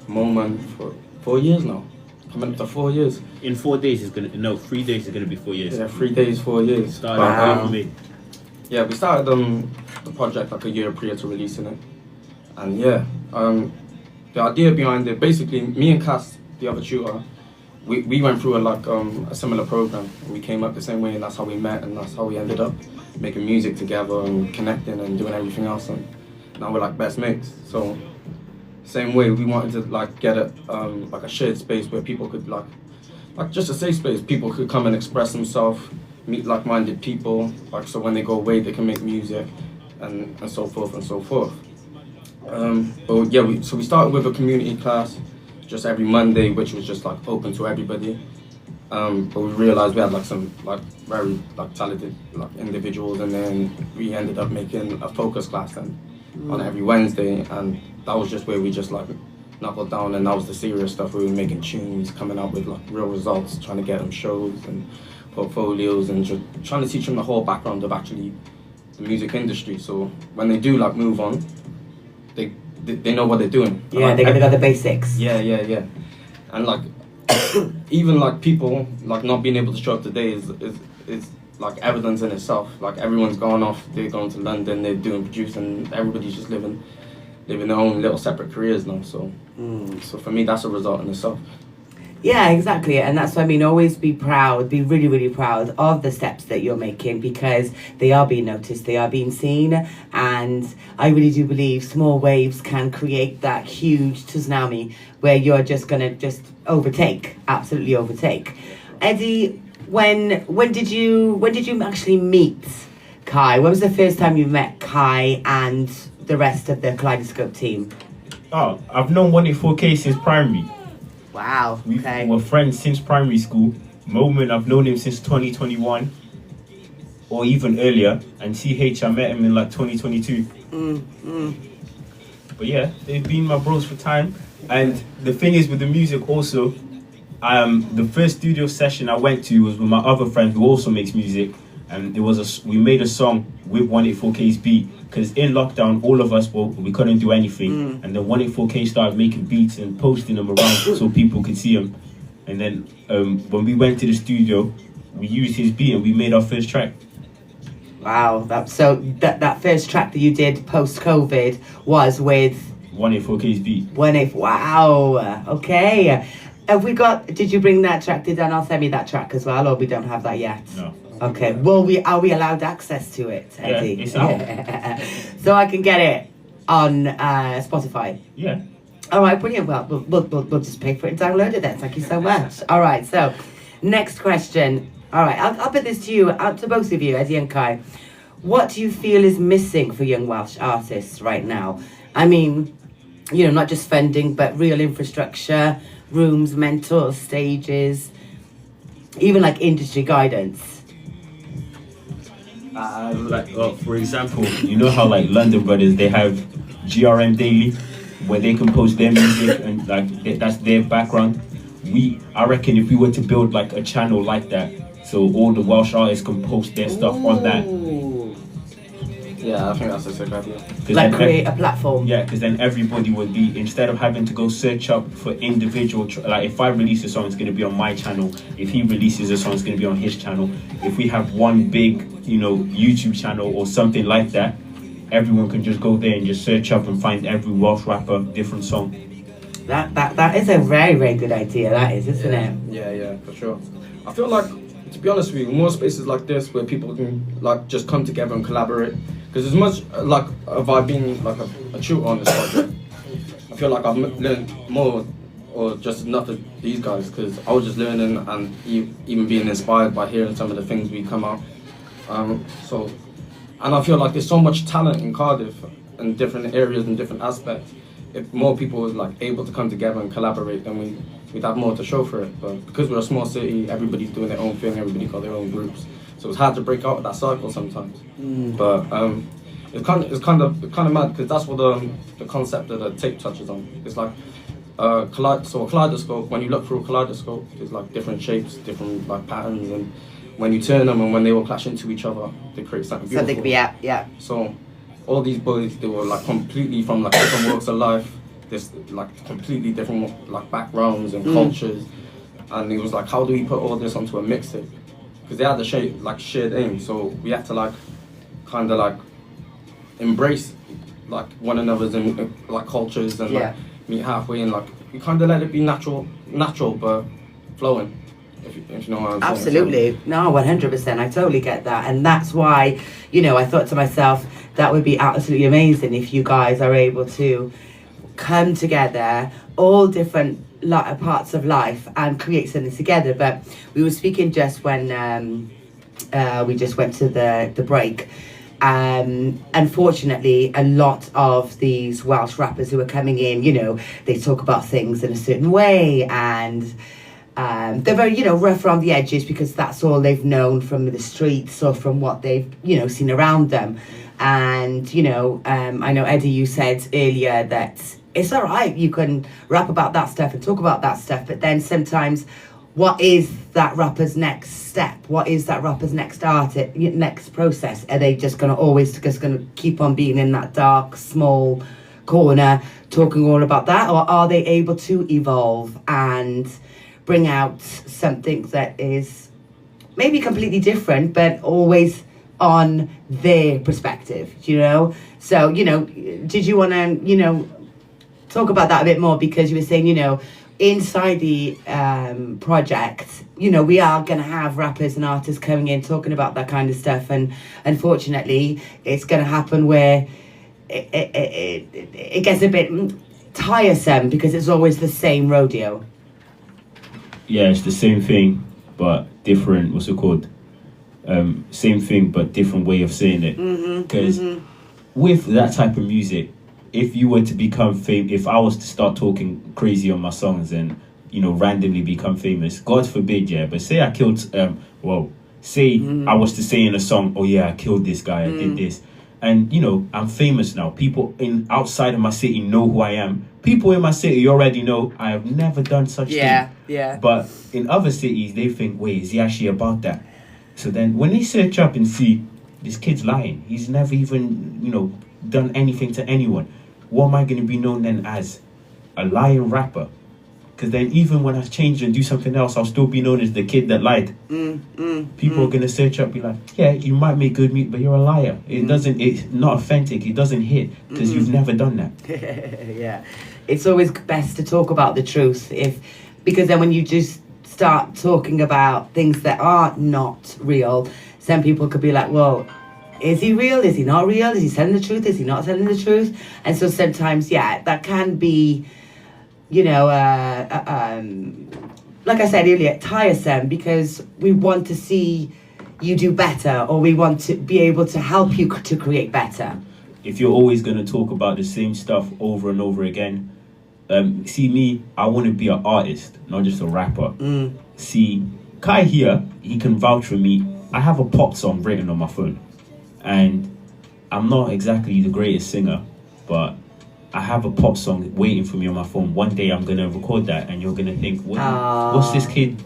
Moment for 4 years now. Coming up to 4 years. In 4 days 3 days is gonna be 4 years. Yeah, 3 days, 4 years. Started yeah, we started the project like a year prior to releasing it. And yeah, the idea behind it, basically me and Cass, the other tutor, we went through a similar program. We came up the same way and that's how we met and that's how we ended up making music together and connecting and doing everything else, and now we're like best mates. So same way, we wanted to get a shared space where people could like just a safe space. People could come and express themselves, meet like-minded people, so when they go away they can make music and so forth and so forth. But yeah, we started with a community class just every Monday, which was just open to everybody. But we realized we had some very talented individuals, and then we ended up making a focus class then on every Wednesday, and that was just where we just knuckled down, and that was the serious stuff. We were making tunes, coming up with real results, trying to get them shows and portfolios, and just trying to teach them the whole background of actually the music industry. So when they do move on, they know what they're doing. Yeah, they're gonna got the basics. Yeah, and even people not being able to show up today is evidence in itself. Everyone's gone off, they're going to London, they're doing producing, everybody's just living their own little separate careers now. So so for me that's a result in itself. Yeah, exactly. And that's what I mean. Always be proud, be really, really proud of the steps that you're making, because they are being noticed, they are being seen. And I really do believe small waves can create that huge tsunami where you're just going to just overtake, absolutely overtake. Eddie, when did you actually meet Kai? When was the first time you met Kai and the rest of the Kaleidoscope team? Oh, I've known 184K since primary. Wow. Okay. We were friends since primary school. Moment, I've known him since 2021 or even earlier. And CH, I met him in like 2022. But yeah, they've been my bros for time. And the thing is with the music also, the first studio session I went to was with my other friend who also makes music. And we made a song with 184K's beat, because in lockdown all of us we couldn't do anything, and then 184K started making beats and posting them around so people could see them. And then when we went to the studio, we used his beat and we made our first track. Wow, that first track that you did post-COVID was with 184K's beat. Wow, okay. Did you bring that track? Did Dan send me that track as well, or we don't have that yet? No. Okay, well, are we allowed access to it, Eddie? Yeah, it's out. So I can get it on Spotify? Yeah. All right, brilliant. Well, we'll just pay for it and download it then. Thank you so much. All right, so next question. All right, I'll put this to you, to both of you, Eddie and Kai. What do you feel is missing for young Welsh artists right now? I mean, not just funding, but real infrastructure, rooms, mentors, stages, even like industry guidance. For example, you know how like London Brothers, they have GRM Daily, where they can post their music and like that's their background. I reckon if we were to build like a channel like that, so all the Welsh artists can post their stuff on that. Yeah, I think that's a sick idea. Like create a platform. Yeah, because then everybody would be, instead of having to go search up for individual, like if I release a song, it's going to be on my channel. If he releases a song, it's going to be on his channel. If we have one big, YouTube channel or something like that, everyone can just go there and just search up and find every Welsh rapper, different song. That is a very, very good idea, that is, isn't it? Yeah, for sure. I feel like, to be honest with you, more spaces like this where people can like just come together and collaborate. Because as much like have I been like a tutor on this project, I feel like I've learned more or just enough of these guys, because I was just learning and even being inspired by hearing some of the things we come out. And I feel like there's so much talent in Cardiff in different areas and different aspects. If more people were like able to come together and collaborate, then we'd have more to show for it. But because we're a small city, everybody's doing their own thing, everybody's got their own groups. So it's hard to break out of that cycle sometimes. But it's kind of mad, because that's what the concept of the tape touches on. It's like a kaleidoscope. When you look through a kaleidoscope, there's like different shapes, different like patterns, and when you turn them and when they all clash into each other, they create something beautiful. Yeah. So all these boys, they were like completely from like different walks of life. There's like completely different like backgrounds and cultures, and it was like, how do we put all this onto a mixtape? Because they had the shared aim, so we have to like kind of like embrace like one another's like cultures and like meet halfway, and like we kind of let it be natural but flowing. If you know what I'm saying. Absolutely. No, 100%. I totally get that. And that's why, I thought to myself, that would be absolutely amazing if you guys are able to come together, all different parts of life, and create something together. But we were speaking just when we just went to the break. Unfortunately, a lot of these Welsh rappers who are coming in, they talk about things in a certain way, and they're very, rough around the edges, because that's all they've known from the streets or from what they've, seen around them. And, I know, Eddie, you said earlier that it's all right, you can rap about that stuff and talk about that stuff, but then sometimes, what is that rapper's next step? What is that rapper's next next process? Are they just going to keep on being in that dark, small corner, talking all about that? Or are they able to evolve and bring out something that is maybe completely different, but always on their perspective, So, did you want to, talk about that a bit more? Because you were saying, inside the project, you know, we are going to have rappers and artists coming in talking about that kind of stuff, and unfortunately it's going to happen where it gets a bit tiresome because it's always the same rodeo. Yeah, it's the same thing but different, what's it called, same thing but different way of saying it, because with that type of music, if you were to become famous, if I was to start talking crazy on my songs and, you know, randomly become famous, God forbid, yeah, but say I killed, say I was to say in a song, oh yeah, I killed this guy, I did this, and, you know, I'm famous now, people outside of my city know who I am, people in my city already know I have never done such thing, but in other cities, they think, wait, is he actually about that? So then when they search up and see, this kid's lying, he's never even, you know, done anything to anyone, what am I going to be known then as? A lying rapper? Because then even when I change and do something else, I'll still be known as the kid that lied. People are going to search up, be like, yeah, you might make good music, but you're a liar. It's not authentic, it doesn't hit, because you've never done that. Yeah, it's always best to talk about the truth, because then when you just start talking about things that are not real, some people could be like, well, is he real? Is he not real? Is he telling the truth? Is he not telling the truth? And so sometimes, yeah, that can be, you know, like I said earlier, tiresome, because we want to see you do better, or we want to be able to help you to create better. If you're always going to talk about the same stuff over and over again, see me, I want to be an artist, not just a rapper. See, Kai here, he can vouch for me. I have a pop song written on my phone. And I'm not exactly the greatest singer, but I have a pop song waiting for me on my phone. One day I'm going to record that and you're going to think, what's this kid,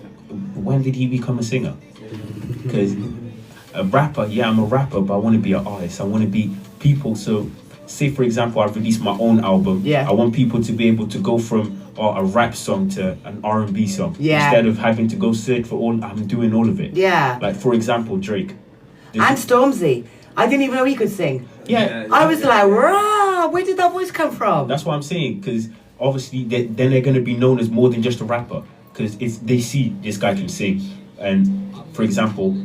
when did he become a singer? Because a rapper, yeah, I'm a rapper, but I want to be an artist. I want to be people. So say, for example, I've released my own album. Yeah. I want people to be able to go from a rap song to an R&B song. Yeah. Instead of having to go search for I'm doing all of it. Yeah. Like, for example, Drake. And Stormzy. I didn't even know he could sing. Yeah. I was like, rah, where did that voice come from? That's what I'm saying, because obviously then they're going to be known as more than just a rapper. Because if they see this guy can sing, and for example,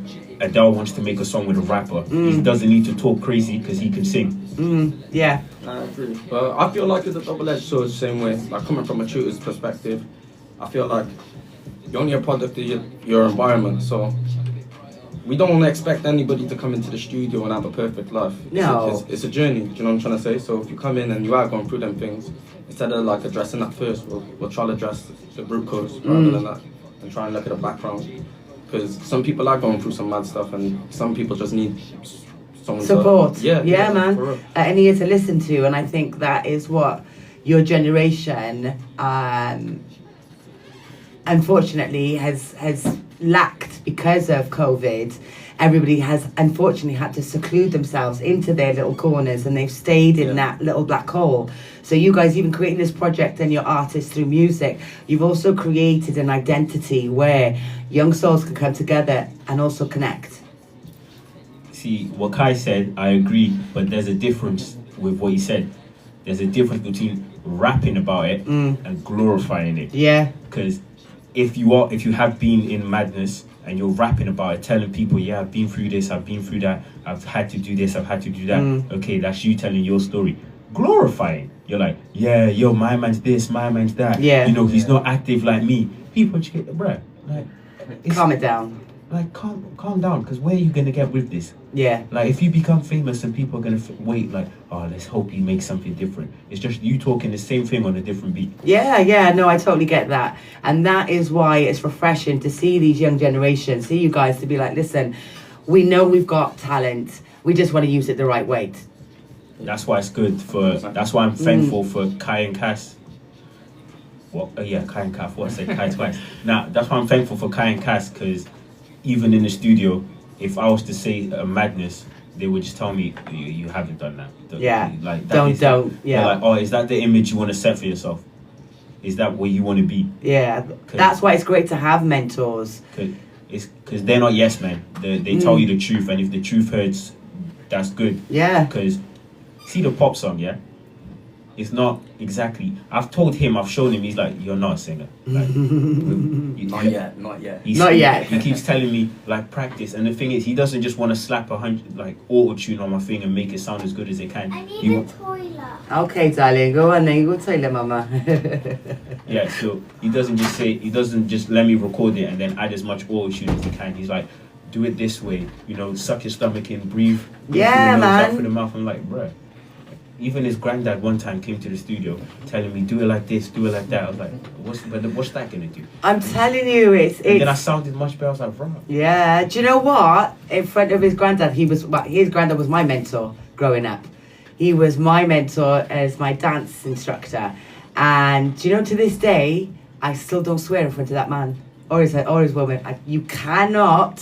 Adele wants to make a song with a rapper, he doesn't need to talk crazy because he can sing. Yeah. I agree. But I feel like it's a double-edged sword the same way. Like, coming from a tutor's perspective, I feel like you're only a product of your environment, so we don't want to expect anybody to come into the studio and have a perfect life. It's a journey, do you know what I'm trying to say? So if you come in and you are going through them things, instead of like addressing that first, we'll try to address the root cause rather than that, and try and look at the background. Because some people are going through some mad stuff, and some people just need support. Yeah, man. And ear to listen to, and I think that is what your generation, unfortunately, has lacked because of COVID. Everybody has unfortunately had to seclude themselves into their little corners, and they've stayed in that little black hole. So you guys, even creating this project and your artists through music, you've also created an identity where young souls can come together and also connect. See, what Kai said, I agree, but there's a difference with what he said. There's a difference between rapping about it and glorifying it. Yeah. Because if you have been in madness and you're rapping about it, telling people, yeah, I've been through this, I've been through that, I've had to do this, I've had to do that. Okay, that's you telling your story. Glorifying, you're like, yeah, yo, my man's this, my man's that. Yeah. You know, he's not active like me. People, bruh, like, calm it down. Like, calm down, because where are you going to get with this? Yeah. Like, if you become famous and people are going to wait, like, oh, let's hope you make something different. It's just you talking the same thing on a different beat. Yeah, no, I totally get that. And that is why it's refreshing to see these young generations, see you guys, to be like, listen, we know we've got talent, we just want to use it the right way. That's why it's good that's why I'm thankful for Kai and Cass. Kai and Cass, what I said, Kai twice. Now, that's why I'm thankful for Kai and Cass, because even in the studio, if I was to say a madness, they would just tell me, you haven't done that. Like, don't. Yeah. Like, oh, is that the image you want to set for yourself? Is that where you want to be? Yeah, that's why it's great to have mentors. Because they're not yes men. They tell you the truth, and if the truth hurts, that's good. Yeah. Because see the pop song, yeah? It's not exactly. I've told him, I've shown him. He's like, you're not a singer. Like, not yet. He keeps telling me like practice, and the thing is, he doesn't just want to slap 100 like auto tune on my thing and make it sound as good as it can. I need a toilet. Okay, darling, go on then. Go toilet, mama. Yeah, so he doesn't just let me record it and then add as much auto tune as he can. He's like, do it this way, suck your stomach in, breathe. Yeah, man. Out through the mouth. I'm like, bruh. Even his granddad one time came to the studio telling me, do it like this, do it like that. I was like, what's that gonna do? I'm telling you, it's... And then I sounded much better. I was like, bro. Yeah, do you know what? In front of his granddad, his granddad was my mentor growing up. He was my mentor as my dance instructor. And do you know, to this day, I still don't swear in front of that man or his woman. You cannot.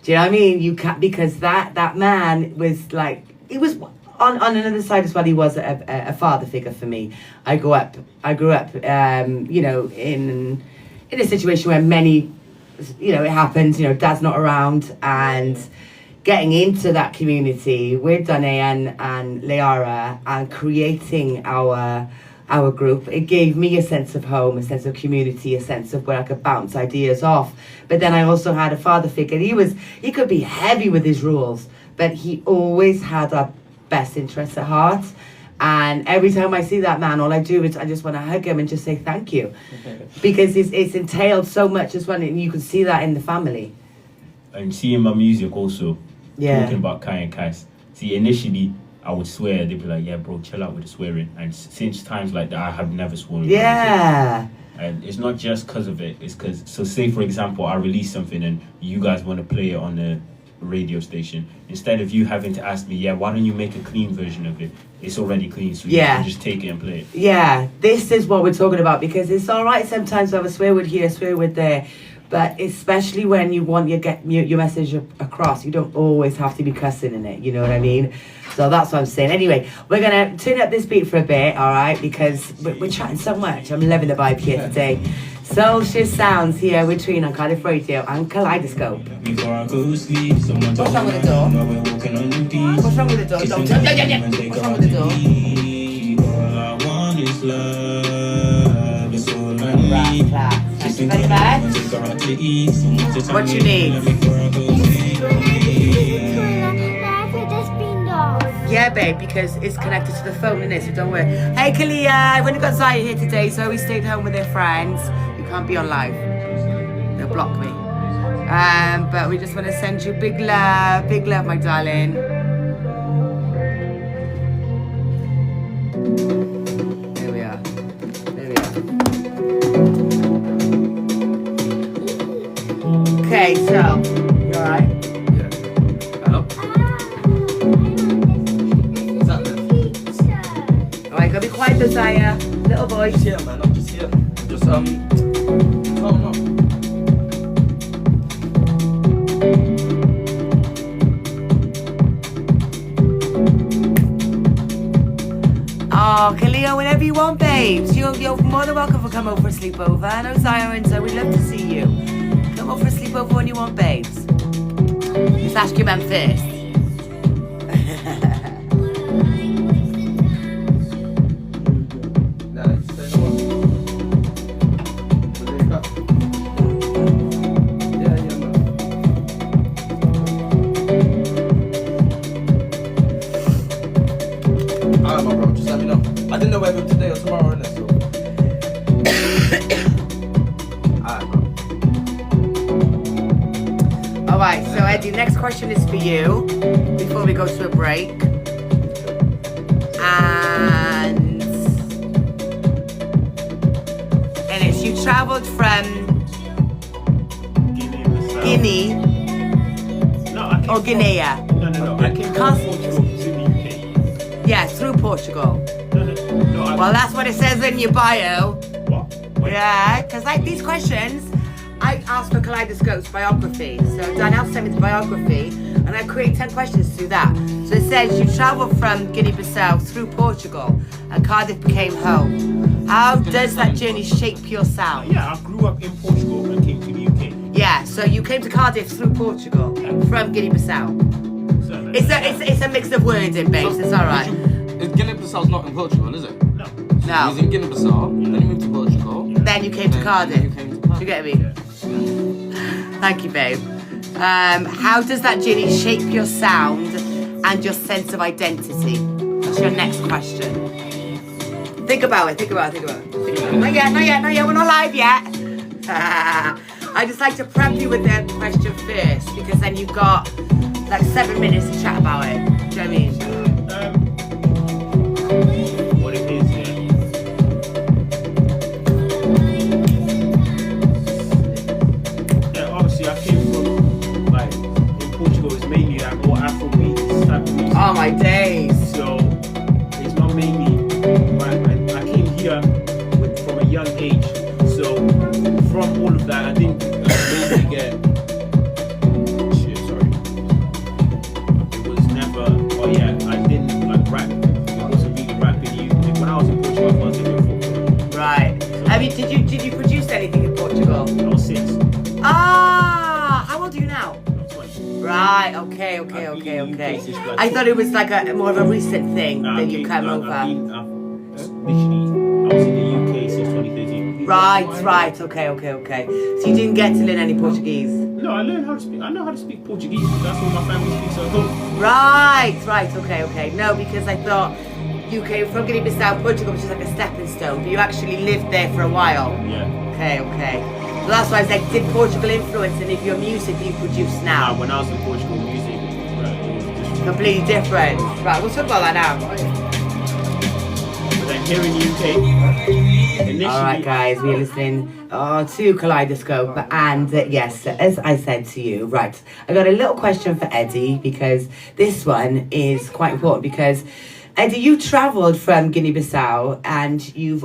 Do you know what I mean? You can't, because that man was like, he was... On another side as well, he was a father figure for me. I grew up, in a situation where many, it happens. Dad's not around, and getting into that community with Danae and Leara and creating our group, it gave me a sense of home, a sense of community, a sense of where I could bounce ideas off. But then I also had a father figure. He could be heavy with his rules, but he always had our best interests at heart. And every time I see that man, all I do is I just want to hug him and just say thank you, because it's entailed so much as well, and you can see that in the family. And seeing my music also, yeah. Talking about Kai and Cass. See, initially I would swear, they'd be like, yeah, bro, chill out with the swearing. And since times like that, I have never sworn. Yeah. And it's not just because of it. It's because, so say for example, I release something and you guys want to play it on the radio station. Instead of you having to ask me, yeah, why don't you make a clean version of it? It's already clean, so you can just take it and play it. Yeah, this is what we're talking about, because it's all right sometimes to have a swear word here, a swear word there, but especially when you want your message across, you don't always have to be cussing in it, you know what I mean? So that's what I'm saying. Anyway, we're going to turn up this beat for a bit, all right, because we're chatting so much. I'm loving the vibe here today. Soulshire Sounds here with Trina on Cardiff Radio and Kaleidoscope. Before I go to sleep, someone What's wrong with the door? What's wrong with the door? Don't tell me. What's wrong with the door? All I want is love. It's all I need. Thank you very much. What you need? Yeah, babe, because it's connected to the phone, isn't it? So don't worry. Hey, Kalia, I wouldn't have got Zaya here today, so we stayed home with their friends. You can't be on live. They'll block me. But we just want to send you big love, my darling. There we are. Okay, so, you alright? Gotta be quiet, Josiah. Little boy. I'm just here, man. I'm just here. Just, Oh, Kalia, whenever you want, babes. You're more than welcome to come over for a sleepover. I know Zaya and so we'd love to see you. Come over for a sleepover when you want, babes. Just ask your man first. The next question is for you before we go to a break. And it's you travelled from Guinea or Guinea? No. I came from Portugal to the UK. Yeah, through Portugal. No. Well, that's what it says in your bio. What? Yeah, because like these questions, I asked for Kaleidoscope's biography. So Danielle sent me the biography and I create 10 questions through that. So it says you travelled from Guinea-Bissau through Portugal and Cardiff became home. How does that journey shape your sound? Yeah, I grew up in Portugal and came to the UK. Yeah, so you came to Cardiff through Portugal from Guinea-Bissau. It's a mix of words in babes, it's alright. Guinea-Bissau's not in Portugal, is it? No. No. He was in Guinea-Bissau, then he moved to Portugal. Then you came to Cardiff. Then you came to Cardiff. Do you get me? Thank you, babe. How does that journey shape your sound and your sense of identity? That's your next question. Think about it. Not yet. We're not live yet. I just like to prep you with that question first, because then you've got like 7 minutes to chat about it. Do you know what I mean? What it is, yeah, obviously I came from, like, in Portugal it's mainly like all Afrobeat type of music. Oh my days. So it's not mainly, I came here from a young age. So from all of that, I didn't mainly get, it was never, I didn't like rap. It wasn't really rapping. When I was in Portugal, I was doing football. Right. So, did you produce anything in Portugal? I was 6. How old are you now? I'm 20. Right, okay. I thought it was like a more of a recent thing that you came over. Literally, I was in the UK since 2013. Right, okay. So you didn't get to learn any Portuguese? No, I know how to speak Portuguese. That's what my family speaks at home. Right, okay. No, because I thought you came from Guinea-Bissau, Portugal, which is like a stepping stone, but you actually lived there for a while. Yeah. Okay. So that's why I was like, did Portugal influence any of your music you produce now? When I was in Portugal, music it was just completely different. Right, we'll talk about that now. But then here in the UK, initially... Alright guys, we're listening to Kaleidoscope, and yes, as I said to you, right, I got a little question for Eddie, because this one is quite important, because Eddie, you travelled from Guinea-Bissau, and you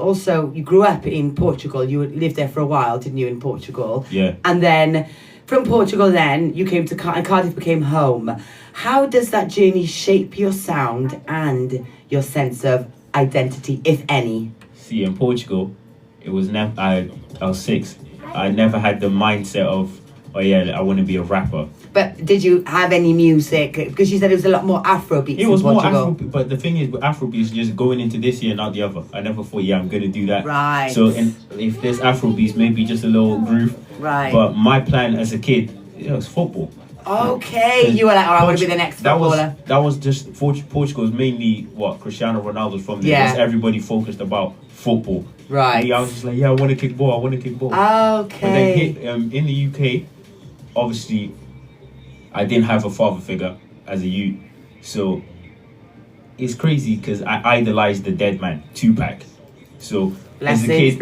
grew up in Portugal. You lived there for a while, didn't you, in Portugal? Yeah. And then from Portugal, then you came to Cardiff became home. How does that journey shape your sound and your sense of identity, if any? See, in Portugal, it was never. I was 6. I never had the mindset of, I want to be a rapper. But did you have any music? Because you said it was a lot more Afrobeats. It was in more Portugal. Afrobeat, but the thing is, with Afrobeats, just going into this year, not the other. I never thought, I'm going to do that. Right. So, if there's Afrobeats, maybe just a little groove. Right. But my plan as a kid, it was football. Okay, you were like, I want to be the next footballer. That was just Portugal's mainly what Cristiano Ronaldo's from there. Yeah. Just everybody focused about football. Right. Me, I was just like, I want to kick ball. Okay. But then in the UK, obviously, I didn't have a father figure as a youth, so it's crazy because I idolized the dead man, Tupac. So as a kid,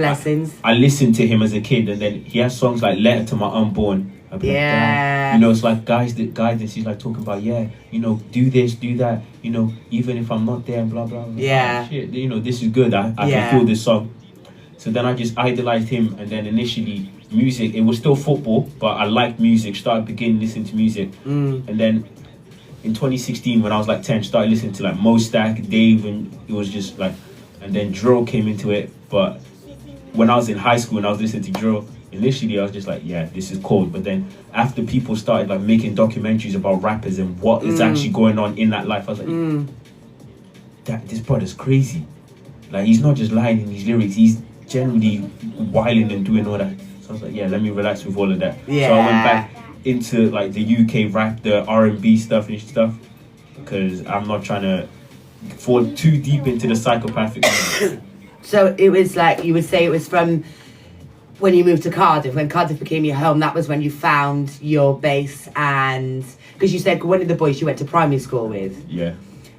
I listened to him as a kid, and then he has songs like "Letter to My Unborn." I'd be like, damn. It's like guidance. He's like talking about, do this, do that. Even if I'm not there, and blah blah blah. Yeah. Shit, this is good. I can feel this song. So then I just idolized him, and then initially music, it was still football, but I liked music, started beginning listening to music. And then in 2016, when I was like 10, started listening to like Mo Stack, Dave, and it was just like, and then drill came into it. But when I was in high school and I was listening to drill, initially I was just like, this is cool. But then after people started like making documentaries about rappers and what is actually going on in that life, I was like, this brother's crazy. Like, he's not just lying in his lyrics, he's generally wilding and doing all that. So I was like, let me relax with all of that. Yeah. So I went back into like the UK rap, the R&B stuff and stuff, because I'm not trying to fall too deep into the psychopathic. So it was like, you would say it was from when you moved to Cardiff, when Cardiff became your home, that was when you found your base, and because you said one of the boys you went to primary school with. Yeah.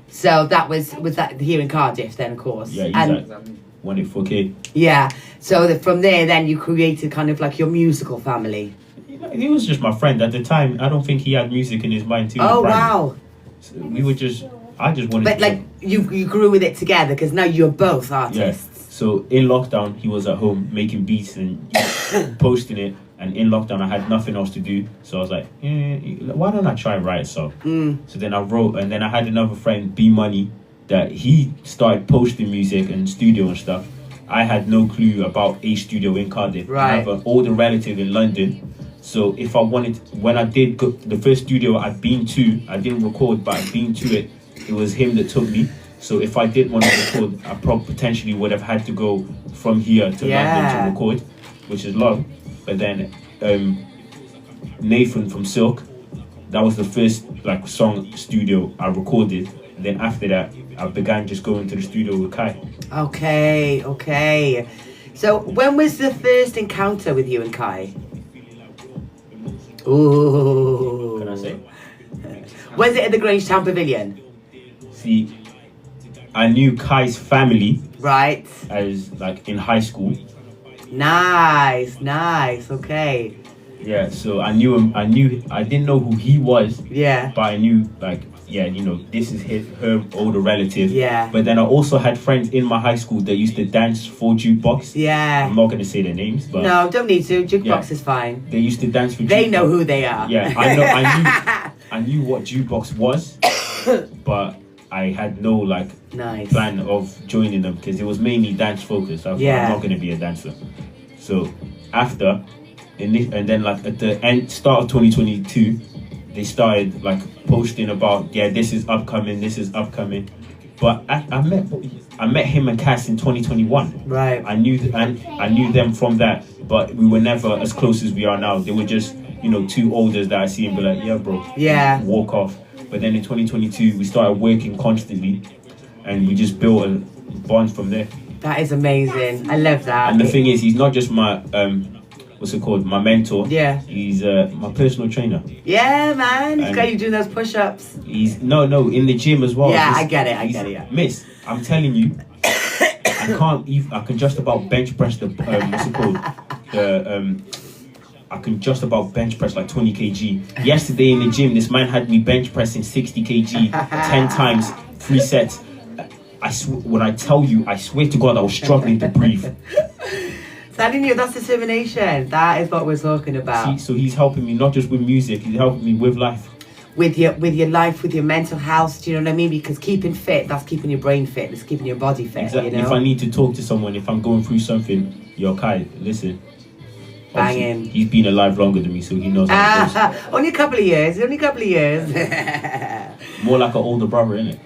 So that was that here in Cardiff then, of course. Yeah, exactly. 184K. Yeah. So from there, then you created kind of like your musical family. He was just my friend at the time. I don't think he had music in his mind too. Oh wow. So I just wanted. But like you grew with it together because now you're both artists. Yeah. So in lockdown, he was at home making beats and posting it. And in lockdown, I had nothing else to do. So I was like, why don't I try and write a song? So then I wrote, and then I had another friend, B Money, that he started posting music and studio and stuff. I had no clue about a studio in Cardiff. Right. I have an older relative in London. So if I wanted, when I did go, the first studio I'd been to, I didn't record, but I'd been to it. It was him that took me. So if I did want to record, I potentially would have had to go from here to London to record, which is long. But then Nathan from Silk, that was the first like song studio I recorded. And then after that, I began just going to the studio with Kai. Okay. So when was the first encounter with you and Kai? Ooh. Can I say? Was it at the Grangetown Pavilion? See, I knew Kai's family. Right. As like in high school. Nice. Okay. Yeah, so I knew him. I didn't know who he was. Yeah. But I knew like, this is her older relative. Yeah. But then I also had friends in my high school that used to dance for Jukebox. Yeah. I'm not gonna say their names, but no, don't need to. Jukebox is fine. They used to dance for Jukebox. They know who they are. Yeah, I knew what Jukebox was, but I had no like plan of joining them because it was mainly dance focused. I was like, I'm not gonna be a dancer. So after, and then like at the start of 2022, they started like posting about this is upcoming. But I met him and Cass in 2021. Right. I knew them from that, but we were never as close as we are now. They were just two olders that I see and be like, yeah, bro. Yeah. Walk off. But then in 2022, we started working constantly, and we just built a bond from there. That is amazing. I love that. And the thing is, he's not just my my mentor. Yeah. He's my personal trainer. Yeah, man. He's got you doing those push-ups. He's no in the gym as well. Yeah, I get it. Yeah. Miss, I'm telling you, I can just about bench press I can just about bench press like 20 kg. Yesterday in the gym, this man had me bench pressing 60 kg 10 times, 3 sets. When I tell you, I swear to God, I was struggling to breathe. Telling you, that's determination. That is what we're talking about. See, so he's helping me not just with music, he's helping me with life. With your life, with your mental health, do you know what I mean? Because keeping fit, that's keeping your brain fit, it's keeping your body fit. Exactly. You know? If I need to talk to someone, if I'm going through something, Kai, listen. Banging. He's been alive longer than me, so he knows how it goes. Only a couple of years. More like an older brother, innit?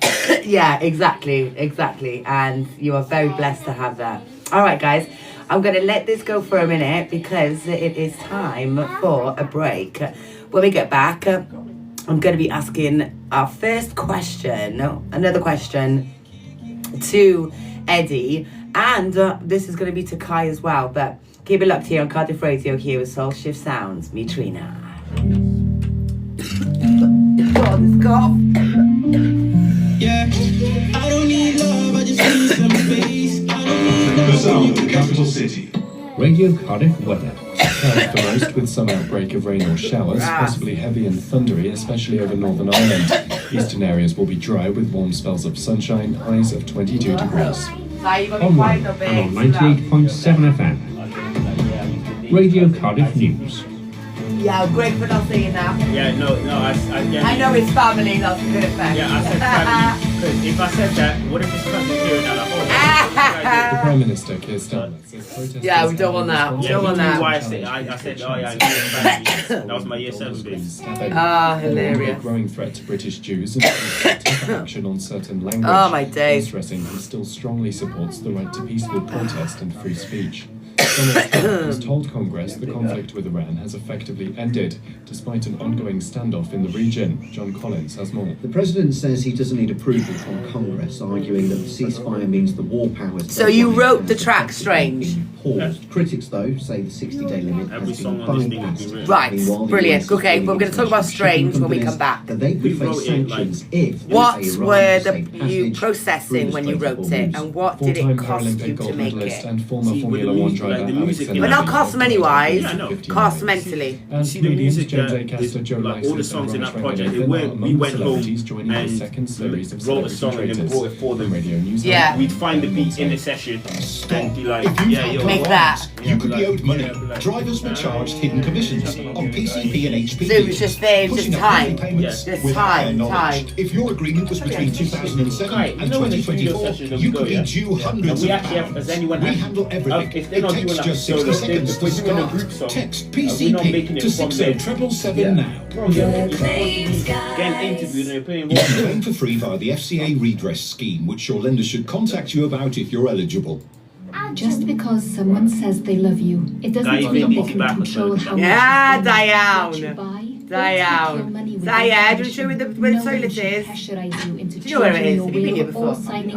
Yeah, exactly. And you are very blessed to have that. All right, guys. I'm going to let this go for a minute because it is time for a break. When we get back, I'm going to be asking our first question, another question to Eddie. And this is going to be to Kai as well. But keep it locked here on Cardiff Radio here with Soul Shift Sounds. Me, Trina. Yeah, I don't need love, I just need some space. The sound of the capital city. Radio Cardiff weather. Clouds for most with some outbreak of rain or showers, possibly heavy and thundery, especially over Northern Ireland. Eastern areas will be dry with warm spells of sunshine, highs of 22 degrees. On 1 and on 98.7 FM. Radio Cardiff News. Yeah, great for not saying that. Yeah, no, I know it's family, that's perfect. Yeah, I said family, because if I said that, what if it's cousin here and now? The Prime Minister, Keir Starmer, says protesters... Yeah, we don't want that. We don't want that. Why I said, family. That was my year 7 bit. Hilarious. A growing threat to British Jews and take action on certain language. Oh, my days. Stressing he still strongly supports the right to peaceful protest and free speech. Donald Trump has told Congress the conflict with Iran has effectively ended, despite an ongoing standoff in the region. John Collins has more. The president says he doesn't need approval from Congress, arguing that the ceasefire means the war powers... So you wrote the track Strange? Paused. Critics, though, say the 60-day limit has been bypassed. Right, brilliant. Okay, we're going to talk about Strange when we come back. They could face sanctions if... What were you processing when you wrote it, and what did it cost you to make it? And former Formula 1 driver But not cost money-wise, cost mentally. See the music like all the songs in that project, we went home and wrote a song and then brought it for them. Yeah. We'd find the beat in the session and be like, yo, make that. You could be owed money. Drivers were charged hidden commissions on PCP and HPP. So it was just there, just time. Payments Just without their time. knowledge. If your agreement was between 2007 and 2024, you could be due hundreds of pounds. We handle everything. It takes just 60 seconds to start. Text PCP to 60777 now. You can claim for free via the FCA redress scheme, which your lender should contact you about if you're eligible. Just because someone says they love you, it doesn't mean they can control how much Diane. you buy. Diane, do you show where the toilet is? Do you know where it is? Have you been here before? Diane,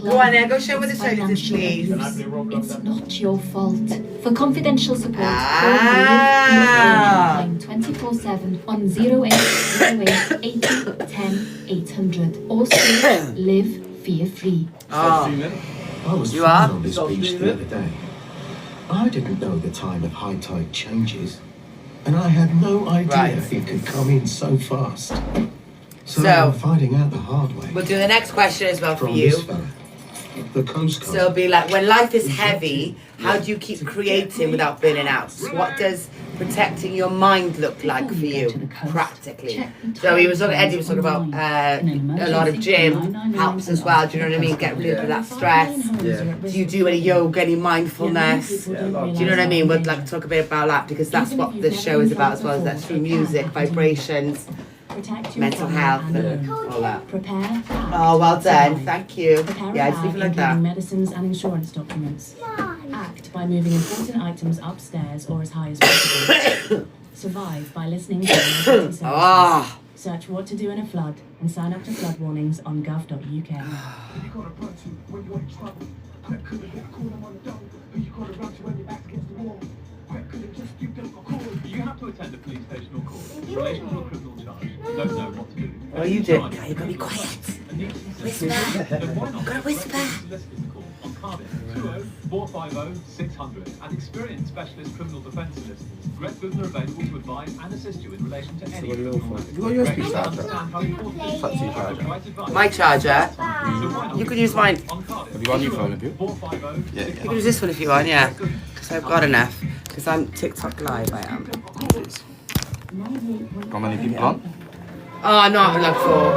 go on then, go show where the toilet is, please. It's not your fault. For confidential support, call 24/7 on 0808 80 10 800 or still live fear-free. I was flying on this beach the other day. I didn't know the time of high tide changes, and I had no idea it could come in so fast. So I'm finding out the hard way. We'll do the next question as well for From you. this fella, the Coast Guard. So it'll be like, when life is heavy, how do you keep creating without burning out? What does protecting your mind look like for you, practically? So Eddie was talking about a lot of gym helps as well, do you know what I mean? Get rid of that stress. Do you do any yoga, any mindfulness? Do you know what I mean? We'd like to talk a bit about that, because that's what the show is about as well, as that's through music, vibrations, mental health and all that. Prepare. Oh, well done. Thank you. Yeah, just leave it like including that. medicines and insurance documents. Act by moving important items upstairs or as high as possible. Survive by listening to emergency services. Search what to do in a flood and sign up to flood warnings on gov.uk. You have to attend a police station or court in relation to a criminal charge. You don't know what to do. Oh, you did. Okay, you gotta be quiet. Whisper. Gotta whisper. On Cardiff 20-450-600 and experienced specialist criminal defence solicitors. Greg Goodner available to advise and assist you in relation to any criminal matter. Have you got a USB charger? Understand how important it is. My charger. You could use mine. Have you got a new phone, have you? You can use this one if you want, yeah. Because I've got enough. Because I'm TikTok live, I am. Got many people on? Oh, no, like for...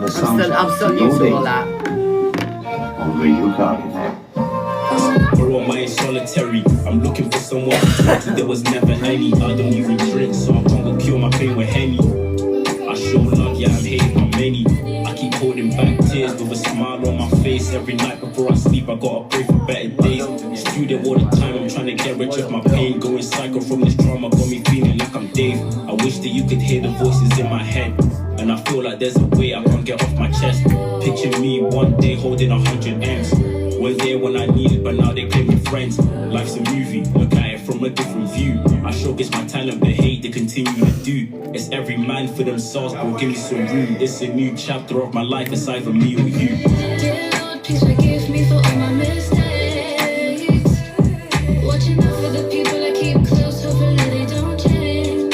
I'm still new to all that. On Radio Cardiff. Or am I solitary? I'm looking for someone to talk to. There was never any. I don't even drink, so I can't go cure my pain with Henny. I show love, yeah, I'm hated by many. I keep holding back tears with a smile on my face. Every night before I sleep, I gotta pray for better days. Student all the time, I'm trying to get rid of my pain. Going psycho from this trauma, got me feeling like I'm Dave. I wish that you could hear the voices in my head. And I feel like there's a way I can't get off my chest. Picture me one day holding 100 M's. Was there when I needed, but now they claim me friends. Life's a movie, look at it from a different view. I showcase my talent, but hate they continue to do. It's every man for themselves, bro, give me some room. It's a new chapter of my life, it's either me or you. Dear Lord, please forgive me for all my mistakes. Watching out for the people I keep close, hopefully they don't change.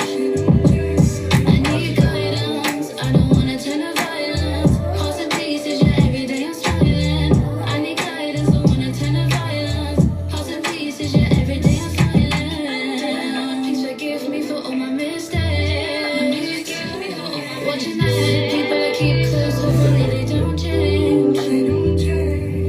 I need guidance, I don't wanna turn to violence. Hearts and pieces, yeah, every day I'm smiling. I need guidance, don't wanna turn to violence. Hearts and pieces, yeah, every day I'm smiling. Please forgive me for all my mistakes. Watching out for the people I keep close, hopefully they don't change.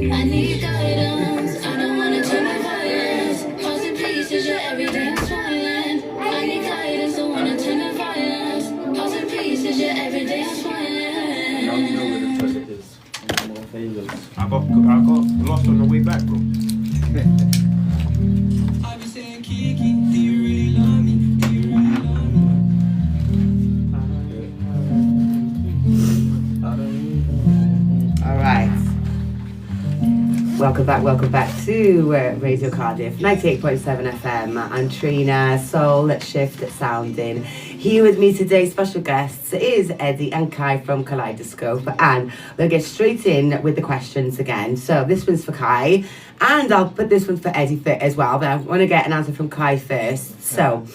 I need guidance, I don't wanna turn to violence. Hearts and pieces, yeah, every day I'm smiling. I need guidance, don't wanna turn to violence. Hearts and pieces, yeah, every day I'm smiling. I got lost on the way back, bro. I be saying, Kiki, do you really love me? Do you really love me? Alright. Welcome back to Radio Cardiff, 98.7 FM. I'm Trina, Soul Shift Sounding. Here with me today, special guests, is Eddie and Kai from Kollideoscope. And we'll get straight in with the questions again. So this one's for Kai, and I'll put this one for Eddie as well, but I want to get an answer from Kai first. So,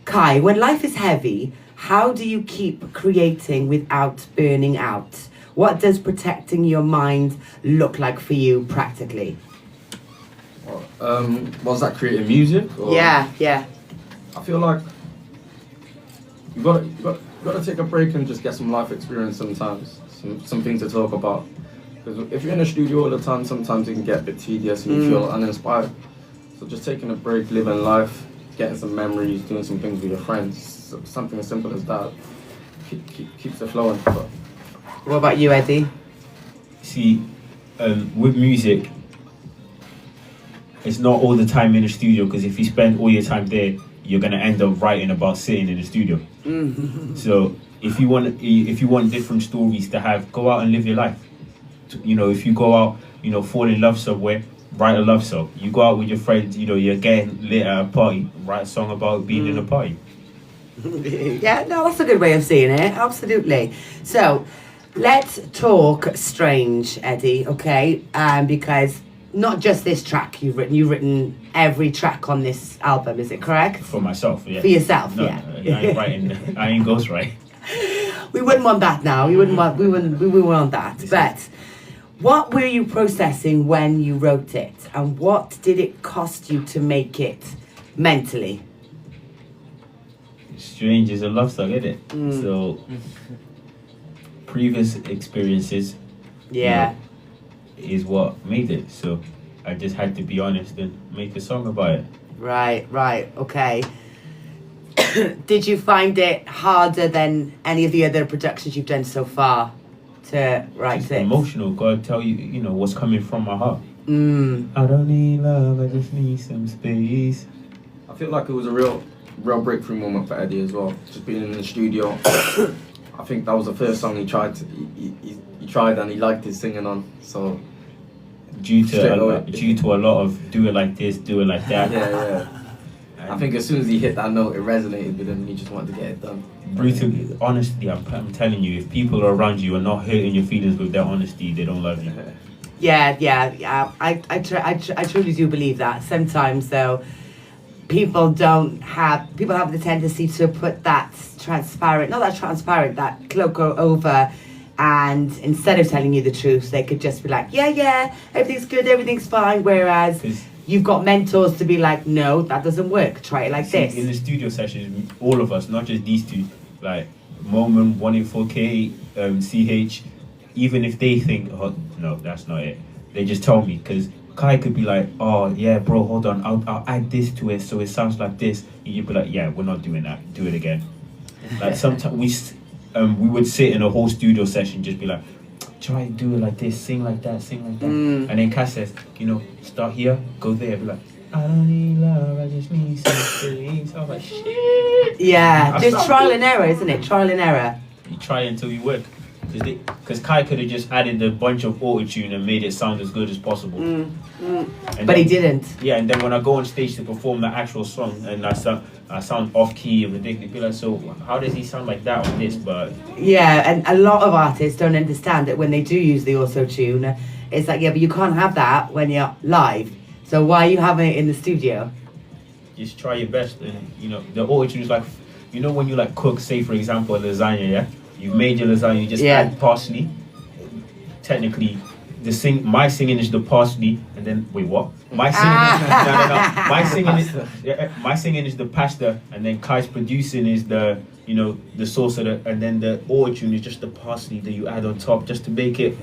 Kai, when life is heavy, how do you keep creating without burning out? What does protecting your mind look like for you practically? Was that creating music? Or? Yeah. I feel like you got to take a break and just get some life experience sometimes, something to talk about. Because if you're in the studio all the time, sometimes it can get a bit tedious and you feel uninspired. So just taking a break, living life, getting some memories, doing some things with your friends, something as simple as that keeps it flowing. But what about you, Eddie? See, with music, it's not all the time in the studio, because if you spend all your time there, you're gonna end up writing about sitting in the studio. So if you want different stories to have, go out and live your life. You know, if you go out, you know, fall in love somewhere, write a love song. You go out with your friends, you know, you're getting lit at a party, write a song about being in a party. Yeah, no, that's a good way of seeing it. Absolutely. So let's talk Strange, Eddie. Okay, because not just this track you've written every track on this album, is it correct? For myself, yeah. For yourself, no, yeah. I ain't writing. I ain't ghostwriting. We wouldn't want that now. We wouldn't want that. But what were you processing when you wrote it, and what did it cost you to make it mentally? Strange is a love song, isn't it? So previous experiences, is what made it. So I just had to be honest and make a song about it. Right, okay. Did you find it harder than any of the other productions you've done so far to write it? Emotional. God tell you, you know, what's coming from my heart. I don't need love, I just need some space. I feel like it was a real breakthrough moment for Eddie as well. Just being in the studio. I think that was the first song he tried and he liked his singing on. So due to a lot of do it like this, do it like that. Yeah. I think as soon as he hit that note, it resonated with him and he just wanted to get it done. Brutal, honestly, I'm telling you, if people are around you and not hurting your feelings with their honesty, they don't love you. Yeah. I truly do believe that. Sometimes though, people have the tendency to put that cloak over, and instead of telling you the truth, they could just be like, yeah, everything's good, everything's fine, whereas you've got mentors to be like, no, that doesn't work, try it like this. In the studio sessions, all of us, not just these two, like Moment, 184K, CH, even if they think, oh, no, that's not it, they just tell me, because Kai could be like, oh yeah, bro, hold on, I'll add this to it so it sounds like this. And you'd be like, yeah, we're not doing that, do it again. Like sometimes we would sit in a whole studio session, just be like, try to do it like this, sing like that. And then Kai says, you know, start here, go there, be like, I don't need love, I just need some space. I was like, shit. Yeah, there's trial and error, isn't it? Trial and error. You try until you work. Because Kai could have just added a bunch of auto-tune and made it sound as good as possible. But he didn't. Yeah, and then when I go on stage to perform the actual song and I sound off-key and ridiculous, be like, so how does he sound like that on this? But yeah, and a lot of artists don't understand that when they do use the auto-tune, it's like, yeah, but you can't have that when you're live. So why are you having it in the studio? Just try your best. And, you know, the auto-tune is like, you know, when you like cook, say for example, a lasagna, yeah? You made your lasagna, you just add parsley. Technically, my singing is the parsley, and then wait, what? My singing My singing is the pasta, and then Kai's producing is the sauce, and then the auto-tune is just the parsley that you add on top just to make it.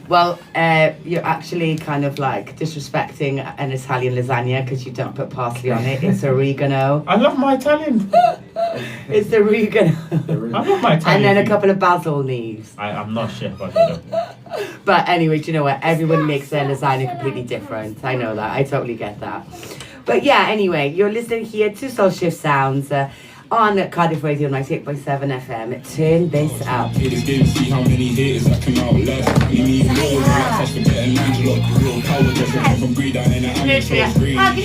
Well, you're actually kind of like disrespecting an Italian lasagna because you don't put parsley on it. It's oregano. I love my Italian. It's oregano. I love my Italian. And then a couple of basil leaves. I'm not chef, I don't know. But anyway, do you know what? Everyone makes their lasagna completely different. I know that. I totally get that. But yeah, anyway, you're listening here to Soul Shift Sounds. On Cardiff Radio 98.7 FM. Turn this up. See how many haters I can outlast. We need more than getting Angela. Real power doesn't from greed. I ain't an amateur screen. I'm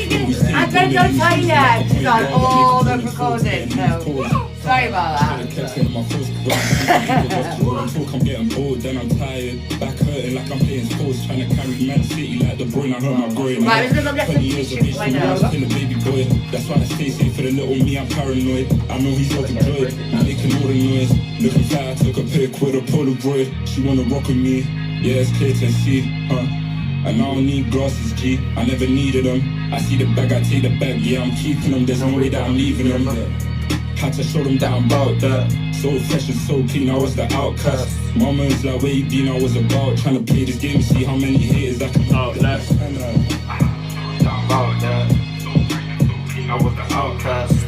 gonna go toilet. She's on all the recording. So sorry about that. I'm getting bored, then I'm tired. Back hurting like I'm playing sports. Trying to carry Man City like the brain. I hurt my groin. Right, we're gonna get some tissues right now. Still a baby boy. That's why I stay safe for the little me. I'm paranoid. I know he's overjoyed, making all the noise. Looking fly, I took a pic with a Polaroid. She wanna rock with me, yeah, it's clear to see, huh? And I don't need glasses, G, I never needed them. I see the bag, I take the bag, yeah, I'm keeping them. There's no way that I'm leaving them. Had to show them that I'm about that. So fresh and so clean, I was the outcast. Mama's like, where you been? I was about trying to play this game, see how many haters I can outlast. And about that. I was the outcast.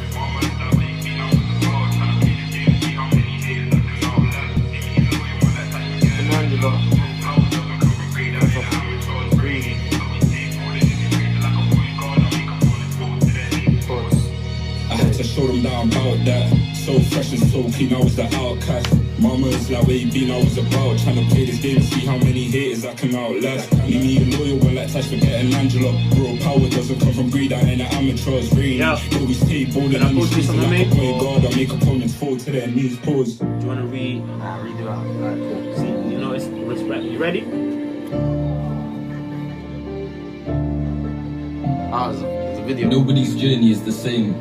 I had to show them that I'm about that. So fresh and so clean, I was the outcast. Mama's like, where you been? I was about trying to play this game and see how many haters I can outlast. You need a loyal one like Tash for getting Angela. Bro, power doesn't come from greed, I ain't an amateur, it's rain. Yeah. We stay bold and I'm just like a point guard. I make opponents fall to their knees, pause. Do you want to read? Nah, read it out. Alright, cool. See, you know, it's respect. You ready? It's a video. Nobody's journey is the same.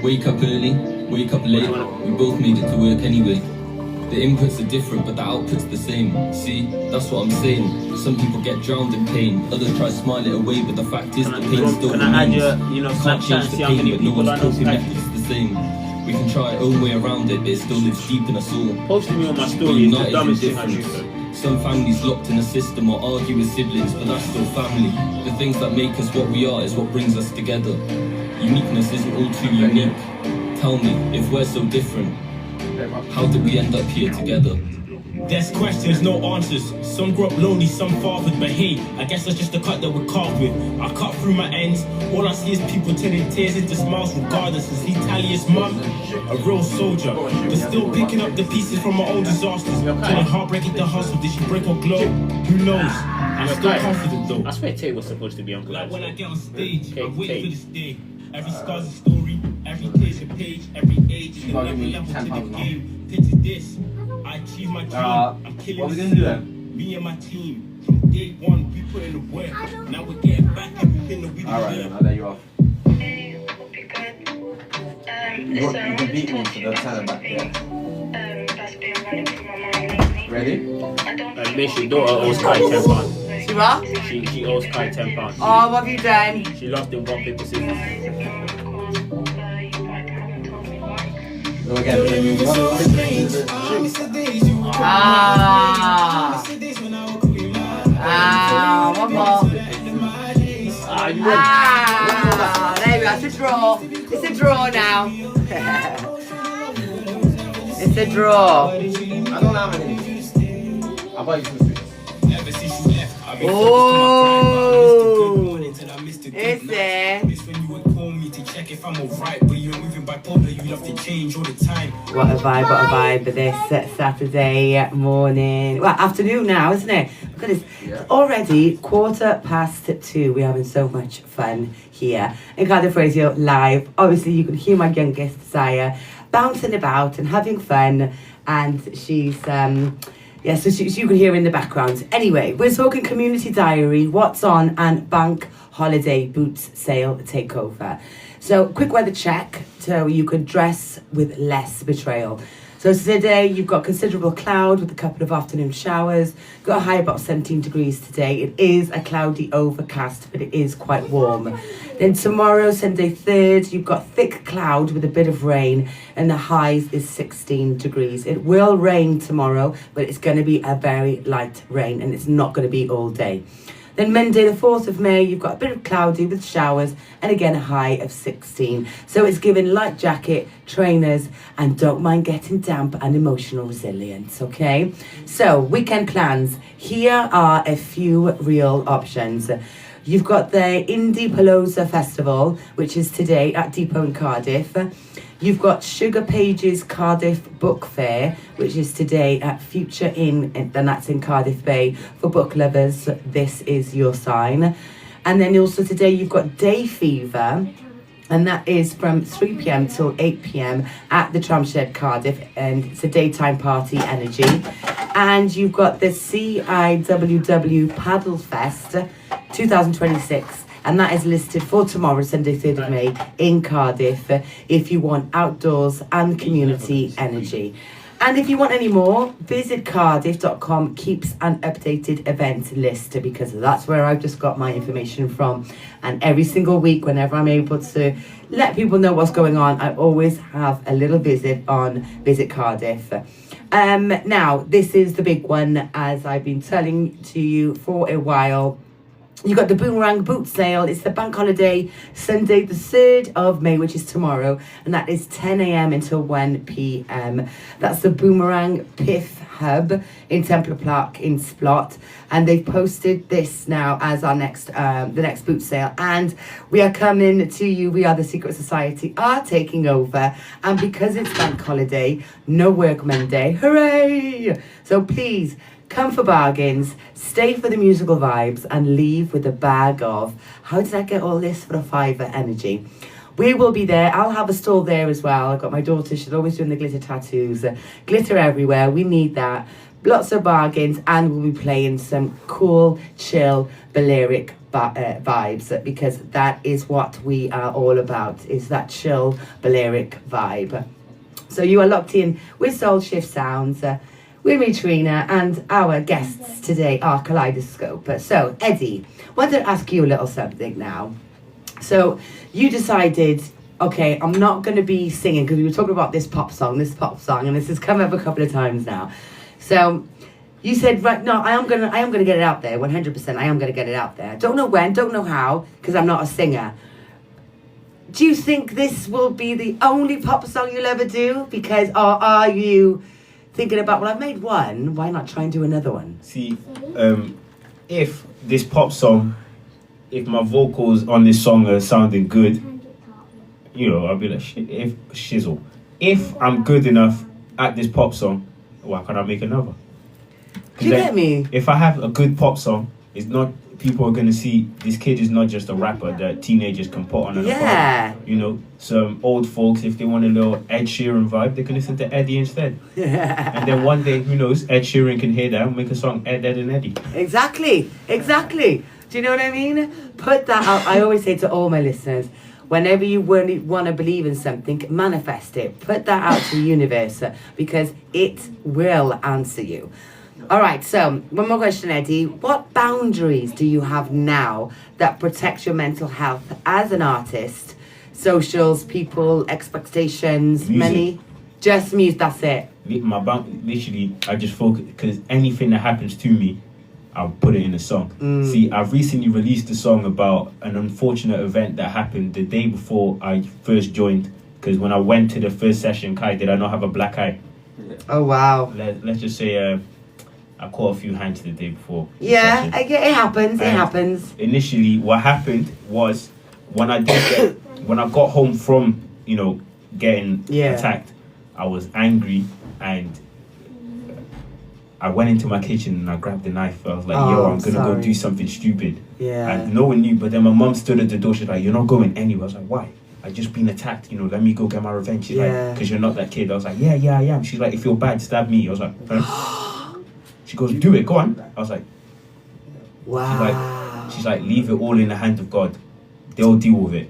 Wake up early, wake up late. We both made it to work anyway. The inputs are different, but the output's the same. See, that's what I'm saying. Some people get drowned in pain, others try to smile it away, but the fact is the pain still remains. Can't change the pain, but no one's coping method's the same. We can try our own way around it, but it still lives deep in us all. Posting me on my story is the dumbest thing I do. Some families locked in a system or argue with siblings, but that's still family. The things that make us what we are is what brings us together. Uniqueness isn't all too unique. Tell me, if we're so different, how did we end up here together? There's questions, no answers. Some grew up lonely, some fathered, but hey, I guess that's just the cut that we're carved with. I cut through my ends, all I see is people turning tears into smiles regardless. Is he Talia's mum? A real soldier, but still picking up the pieces from my own disasters. Turning heartbreak into hustle, did she break or glow? Who knows? I'm still confident though. I swear Tate was supposed to be on Glad. When I get on stage, I wait for this day. Every scar's a story, every day's a page, every age is another level to the game. Picture this, I achieve my dream, I'm killing the scene. Me and my team, from day one, we put in the work. Now we're getting back everything that we deserve. Alright, I'll let you off. Hey, hope you're good. You can beat me for the time back there. That's been running through my mind lately. Ready? And Mason, daughter owes Kai £10. She what? She owes Kai £10. Oh, what have you done? She lost in rock, paper, scissors. One more. There we go, it's a draw. It's a draw now. It's a draw. I don't have any. I buy you some six. Oh, it's there. What a vibe this Saturday morning. Well, afternoon now, isn't it? Look at this. It's already 2:15. We're having so much fun here in Cardiff Radio Live. Obviously, you can hear my youngest, Zaya, bouncing about and having fun. And she's... so you can hear in the background. Anyway, we're talking community diary, what's on, and bank holiday boots sale takeover. So, quick weather check so you can dress with less betrayal. So today you've got considerable cloud with a couple of afternoon showers. Got a high about 17 degrees today. It is a cloudy overcast, but it is quite warm. Then tomorrow, Sunday 3rd, you've got thick cloud with a bit of rain, and the highs is 16 degrees. It will rain tomorrow, but it's going to be a very light rain, and it's not going to be all day. Then Monday, the 4th of May, you've got a bit of cloudy with showers, and again a high of 16. So it's giving light jacket, trainers, and don't mind getting damp and emotional resilience, okay? So, weekend plans. Here are a few real options. You've got the Indie Palooza Festival, which is today at Depot in Cardiff. You've got Sugar Pages Cardiff Book Fair, which is today at Future Inn, and that's in Cardiff Bay. For book lovers, this is your sign. And then also today you've got Day Fever, and that is from 3 p.m. till 8 p.m. at the Tramshed Cardiff, and it's a daytime party energy. And you've got the CIWW Paddle Fest 2026. And that is listed for tomorrow, Sunday 3rd of May, in Cardiff, if you want outdoors and community energy. And if you want any more, visit cardiff.com keeps an updated event list, because that's where I've just got my information from. And every single week, whenever I'm able to let people know what's going on, I always have a little visit on Visit Cardiff. Now, this is the big one, as I've been telling to you for a while. You've got the Boomerang boot sale. It's the bank holiday, Sunday the 3rd of May, which is tomorrow. And that is 10 a.m. until 1 p.m. That's the Boomerang Pith Hub in Templar Park in Splot. And they've posted this now as our next, the next boot sale. And we are coming to you. We are the Secret Society are taking over. And because it's bank holiday, no work Monday. Hooray! So please, come for bargains, stay for the musical vibes, and leave with a bag of, how did I get all this for a £5 energy? We will be there. I'll have a stall there as well. I've got my daughter, she's always doing the glitter tattoos. Glitter everywhere, we need that. Lots of bargains, and we'll be playing some cool, chill, Balearic vibes, because that is what we are all about, is that chill, Balearic vibe. So you are locked in with Soul Shift Sounds. With me, Trina, and our guests today are Kaleidoscope. So, Eddie, I wanted to ask you a little something now. So, you decided, okay, I'm not going to be singing, because we were talking about this pop song, and this has come up a couple of times now. So, you said, right, no, I am gonna get it out there, 100%, I am going to get it out there. Don't know when, don't know how, because I'm not a singer. Do you think this will be the only pop song you'll ever do? Because, or are you thinking about, well, I've made one, why not try and do another one? See, if this pop song, if my vocals on this song are sounding good, you know, I'll be like, shizzle. If I'm good enough at this pop song, why can't I make another? Do you get me? If I have a good pop song, it's not, people are going to see this kid is not just a rapper that teenagers can put on a phone. You know, some old folks, if they want a little Ed Sheeran vibe, they can listen to Eddie instead. And then one day, who knows, Ed Sheeran can hear that and make a song, Ed, and Eddie. Exactly. Do you know what I mean? Put that out. I always say to all my listeners, whenever you want to believe in something, manifest it. Put that out to the universe, because it will answer you. All right, so one more question, Eddie. What boundaries do you have now that protect your mental health as an artist? Socials, people, expectations, music. Money? Just music, that's it. Literally, I just focus, because anything that happens to me, I'll put it in a song. See, I've recently released a song about an unfortunate event that happened the day before I first joined. Because when I went to the first session, Kai, did I not have a black eye? Oh, wow. Let's just say I caught a few hands the day before. Yeah, I get it happens. It happens. Initially, what happened was when I got home from, you know, getting attacked, I was angry, and I went into my kitchen and I grabbed the knife. I was like, yo, I'm gonna go do something stupid. And no one knew, but then my mum stood at the door. She's like, you're not going anywhere. I was like, why? I just been attacked, you know, let me go get my revenge. She's like, because you're not that kid. I was like, yeah, I am. She's like, if you're bad, stab me. I was like, huh? She goes, do it, go on. I was like, wow. She's like, leave it all in the hands of God. They'll deal with it.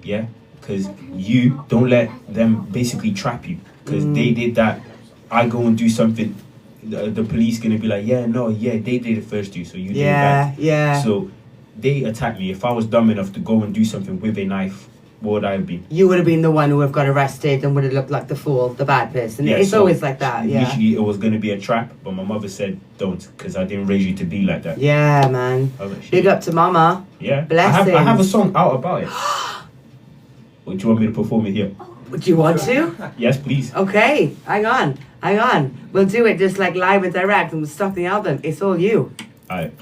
Yeah? Because you don't let them basically trap you. Because they did that. I go and do something. The police going to be like, they did it first, so you did that. Yeah. So they attacked me. If I was dumb enough to go and do something with a knife, what would I have been? You would have been the one who would have got arrested and would have looked like the fool, the bad person. It's always like that, Literally, it was going to be a trap, but my mother said, don't, because I didn't raise you to be like that. Yeah, man. Like, big up to mama. Yeah. Blessings. I have a song out about it. Or do you want me to perform it here? Do you want to? Yes, please. Okay, hang on. We'll do it just like live and direct, and we'll stop the album. It's all you. Alright.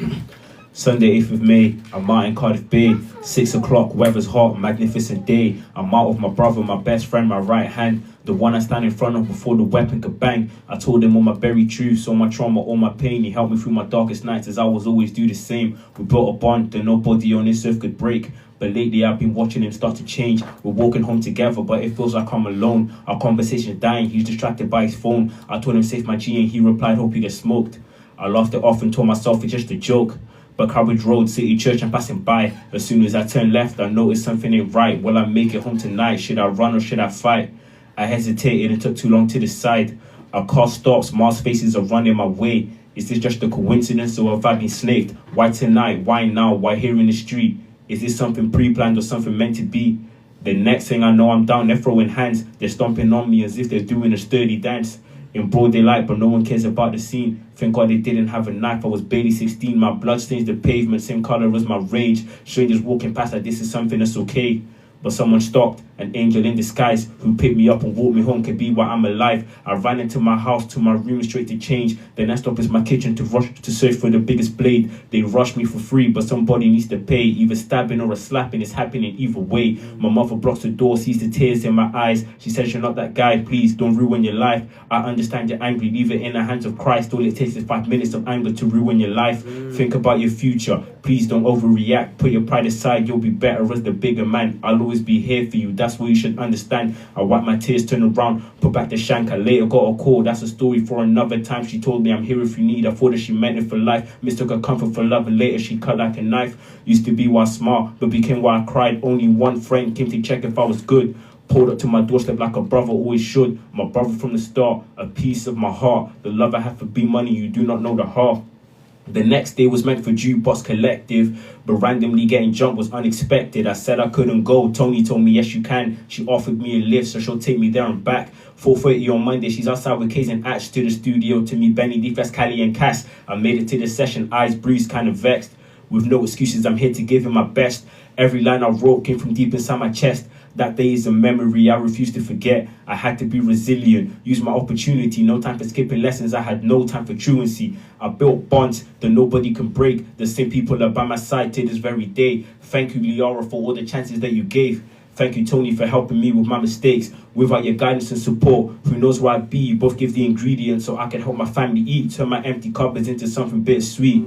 Sunday 8th of May, I'm out in Cardiff Bay, 6 o'clock, weather's hot, magnificent day. I'm out with my brother, my best friend, my right hand, the one I stand in front of before the weapon could bang. I told him all my buried truths, all my trauma, all my pain. He helped me through my darkest nights, as I was always do the same. We built a bond that nobody on this earth could break. But lately I've been watching him start to change. We're walking home together, but it feels like I'm alone. Our conversation's dying, he's distracted by his phone. I told him save my G and he replied, hope you get smoked. I laughed it off and told myself it's just a joke. But Cambridge Road, City Church, I'm passing by. As soon as I turn left, I noticed something ain't right. Will I make it home tonight? Should I run or should I fight? I hesitated and took too long to decide. A car stops, Mars faces are running my way. Is this just a coincidence or have I been snaked? Why tonight? Why now? Why here in the street? Is this something pre-planned or something meant to be? The next thing I know, I'm down, they're throwing hands. They're stomping on me as if they're doing a sturdy dance. In broad daylight, but no one cares about the scene. Thank God they didn't have a knife, I was barely 16. My blood stains the pavement, same color as my rage. Strangers walking past like this is something that's okay. But someone stopped, an angel in disguise, who picked me up and walked me home, could be why I'm alive. I ran into my house, to my room straight to change. The next stop is my kitchen to rush to search for the biggest blade. They rushed me for free, but somebody needs to pay. Either stabbing or a slapping is happening either way. My mother blocks the door, sees the tears in my eyes. She says, you're not that guy, please don't ruin your life. I understand you're angry, leave it in the hands of Christ. All it takes is 5 minutes of anger to ruin your life. Think about your future, please don't overreact. Put your pride aside, you'll be better as the bigger man. I'll always be here for you, that's what you should understand. I wipe my tears, turn around, put back the shank. I later got a call, that's a story for another time. She told me I'm here if you need. I thought that she meant it for life. Mistook her comfort for love and later she cut like a knife. Used to be why I smiled, but became why I cried. Only one friend came to check if I was good. Pulled up to my doorstep like a brother always should. My brother from the start, a piece of my heart. The love I have for B-Money, you do not know the heart. The next day was meant for Jukebox Collective, but randomly getting jumped was unexpected. I said I couldn't go. Tony told me yes you can. She offered me a lift so she'll take me there and back. 4:30 on Monday, she's outside with K's and Atch to the studio to meet Benny, Defes, Cali and Cass. I made it to the session, eyes bruised, kind of vexed. With no excuses, I'm here to give him my best. Every line I wrote came from deep inside my chest. That day is a memory I refuse to forget. I had to be resilient, use my opportunity. No time for skipping lessons, I had no time for truancy. I built bonds that nobody can break. The same people are by my side to this very day. Thank you, Liara, for all the chances that you gave. Thank you, Tony, for helping me with my mistakes. Without your guidance and support, who knows where I'd be? You both give the ingredients so I can help my family eat. Turn my empty cupboards into something bittersweet.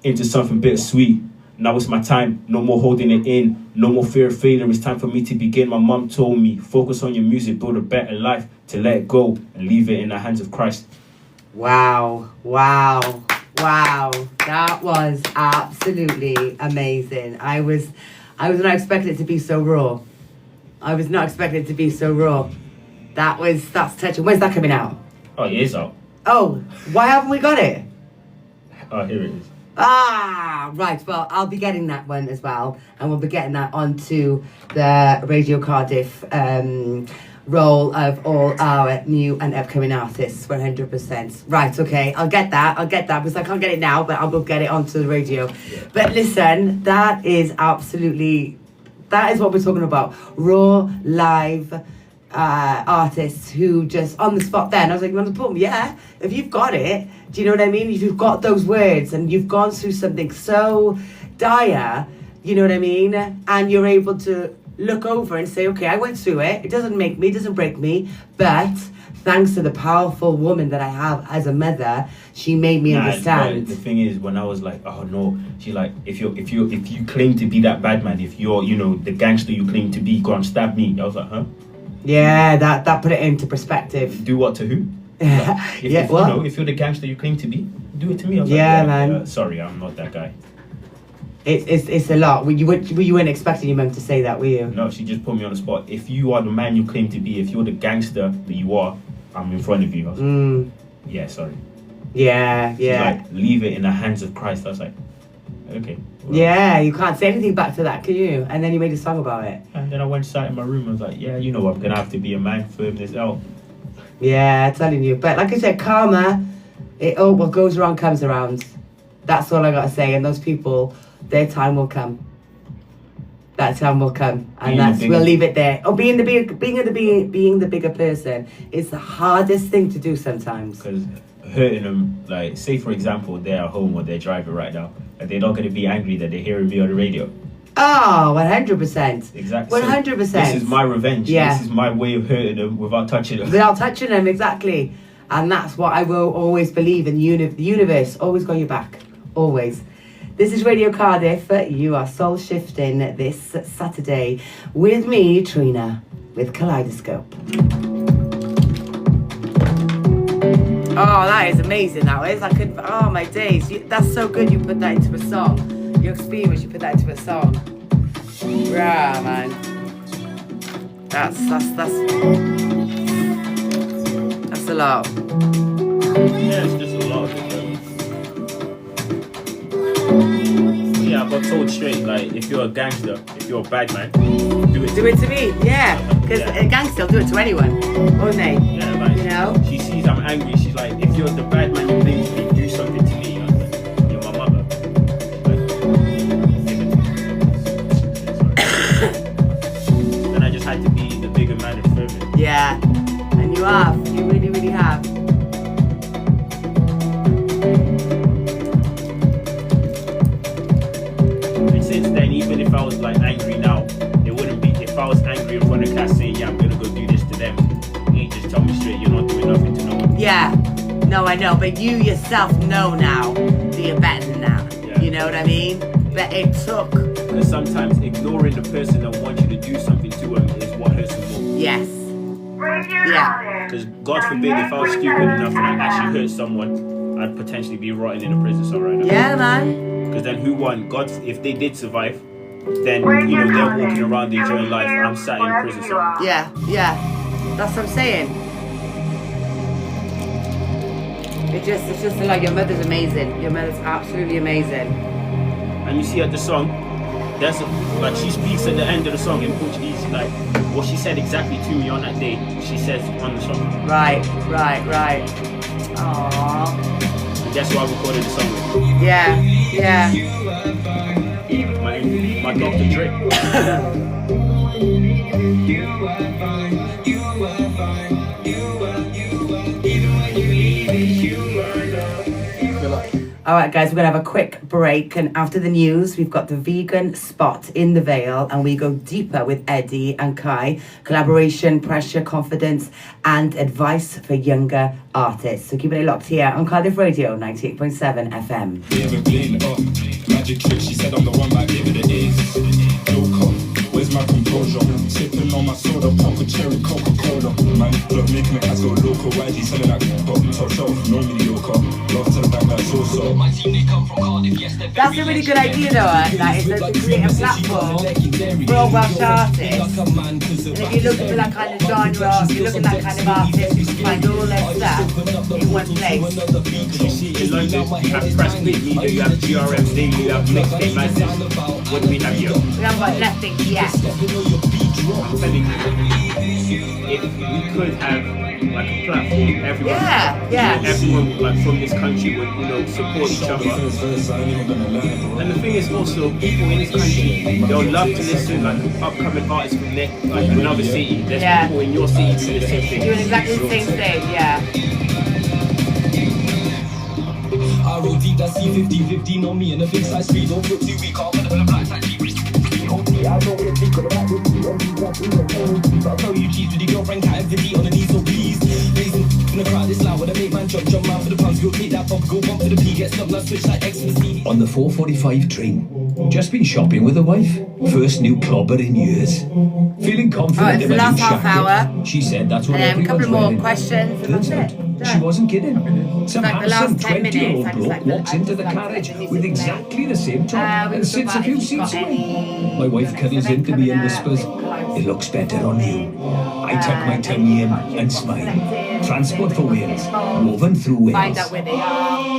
Into something bittersweet. Now it's my time, no more holding it in, no more fear of failure, it's time for me to begin. My mum told me, focus on your music, build a better life, to let it go and leave it in the hands of Christ. Wow, wow, wow, that was absolutely amazing. I was not expecting it to be so raw. I was not expecting it to be so raw. That's touching. When's that coming out? Oh, it is out. Oh, why haven't we got it? Oh, here it is. Ah, right. Well, I'll be getting that one as well, and we'll be getting that onto the Radio Cardiff roll of all our new and upcoming artists, 100%. Right, okay, I'll get that, because I can't get it now, but I will get it onto the radio. Yeah. But listen, that is what we're talking about. Raw, live artists who just on the spot then. I was like, you want to boom? Yeah, if you've got it, do you know what I mean? If you've got those words and you've gone through something so dire, you know what I mean? And you're able to look over and say, okay, I went through it. It doesn't make me, doesn't break me, but thanks to the powerful woman that I have as a mother, she made me understand. The thing is, when I was like, oh no, she's like, if you claim to be that bad man, if you're, the gangster you claim to be, go and stab me. I was like, huh? Yeah, that put it into perspective. Do what to who? Like, if you're the gangster you claim to be, do it to me. I was man. Sorry, I'm not that guy. It's a lot. You weren't expecting your mum to say that, were you? No, she just put me on the spot. If you are the man you claim to be, if you're the gangster that you are, I'm in front of you. I was like, yeah, sorry. Yeah. She's like, leave it in the hands of Christ. I was like, okay. Well. Yeah, you can't say anything back to that, can you? And then you made a song about it. And then I went inside in my room and was like, yeah, I'm gonna have to be a man, firm this out. Yeah, I'm telling you. But like I said, karma, what goes around comes around. That's all I gotta say. And those people, their time will come. That time will come, and we'll leave it there. Oh, being the bigger person is the hardest thing to do sometimes. Because hurting them, like, say for example, they're at home or they're driving right now, and they're not going to be angry that they're hearing me on the radio. Oh, 100%. Exactly. 100%. This is my revenge. Yeah. This is my way of hurting them without touching them. Without touching them, exactly. And that's what I will always believe in. The universe always got your back. Always. This is Radio Cardiff. You are soul shifting this Saturday with me, Trina, with Kaleidoscope. Oh, that is amazing, that is. Oh my days. That's so good you put that into a song. Your experience, you put that into a song. Rah, man. That's a lot. lot. Yeah, it's just a lot of it. Yeah, I got told straight, like, if you're a gangster, if you're a bad man, do it to me. Yeah, because a gangster will do it to anyone, won't they? Yeah, like, you know? She sees I'm angry, she's like, if you're the bad man you think me, do something to me. I was like, you're my mother. Then I just had to be the bigger man and firmer. Yeah, and you have. You really, really have. Since then, even if I was like angry now, it wouldn't be, if I was angry in front of class saying, yeah, I'm gonna go do this to them, you just tell me straight, you're not doing nothing to no one. Yeah, no, I know, but you yourself know now that you're better than that. Yeah. You know what I mean? But it took. Because sometimes ignoring the person that wants you to do something to them is what hurts them more. Yes. Yeah. Because God forbid if I was stupid enough and I actually hurt someone, I'd potentially be rotting in a prison cell right now. Yeah, man. Because then who won? God, if they did survive, then, you know, they're walking around enjoying life. I'm sat in prison cell. Yeah, yeah. That's what I'm saying. It's just like, your mother's amazing. Your mother's absolutely amazing. And you see at the song, there's like, she speaks at the end of the song in Portuguese, like, what she said exactly to me on that day, she says on the song. Right. Aww. That's why I recorded the song with. Yeah. My Dr. Dre. Alright guys, we're going to have a quick break, and after the news we've got the vegan spot in the Vale, and we go deeper with Eddie and Kai. Collaboration, pressure, confidence and advice for younger artists. So keep it locked here on Cardiff Radio 98.7 FM. Magic trick, she said I'm the one back there, but it is. Joker, where's my composure? Sipping on my soda, pop a cherry Coca-Cola. Man, look, making the cats go local. Why is he selling that top shelf? No mediocre. Love to the back like so. That's a really good idea though, that is to create a platform for all Welsh artists. And if you're looking for that kind of genre, if you're looking for that kind of artist, you can find all their stuff in one place. You see, in London, you have Press Play Media, you have GRM Daily, you have Mixtape Magazine. What do we have here? We haven't got nothing yet. I'm telling you, if we could have like a platform, everyone, everyone like from this country would, you know, support each other. And the thing is also, people in this country, they'll love to listen like upcoming artists from their, like another city. There's people in your city doing the same thing. Doing exactly the same thing, yeah. I roll deep, that C50 on me, and the big size speed don't put 2 week off, and the black side deep. I know what you could have I'll tell you cheese with your girlfriend, cat every on the knees, so please. Blazing in the crowd, this loud, when I make man jump out for the pounds, go take that bump, go bump for the P, get stuck, now switch like ecstasy. On the 4:45 train, just been shopping with a wife, first new clobber in years. Feeling confident in my new jacket. She said that's what everyone's wearing. A couple more questions, and that's it. She wasn't kidding. Some like handsome 20-year-old bloke walks into the carriage with exactly the same top and sits a few seats away. My wife cuddles into me and whispers, "It looks better on you." I tuck my tummy in and smile. Transport for Wales, woven through Wales. Find out where they are.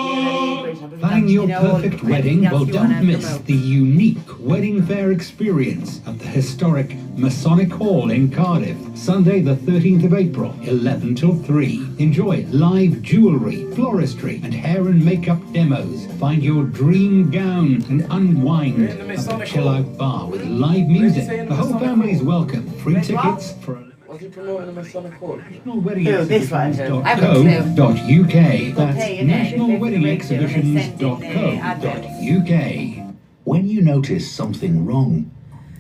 Planning your perfect wedding? Well, don't miss the unique wedding fair experience at the historic Masonic Hall in Cardiff. Sunday the 13th of April, 11 till 3. Enjoy live jewellery, floristry and hair and makeup demos. Find your dream gown and unwind at the chill-out bar with live music. The whole family's welcome. Free tickets for Was he promoting the Masonic Hall? nationalweddingexhibitions.co.uk. That's nationalweddingexhibitions.co.uk. When you notice something wrong,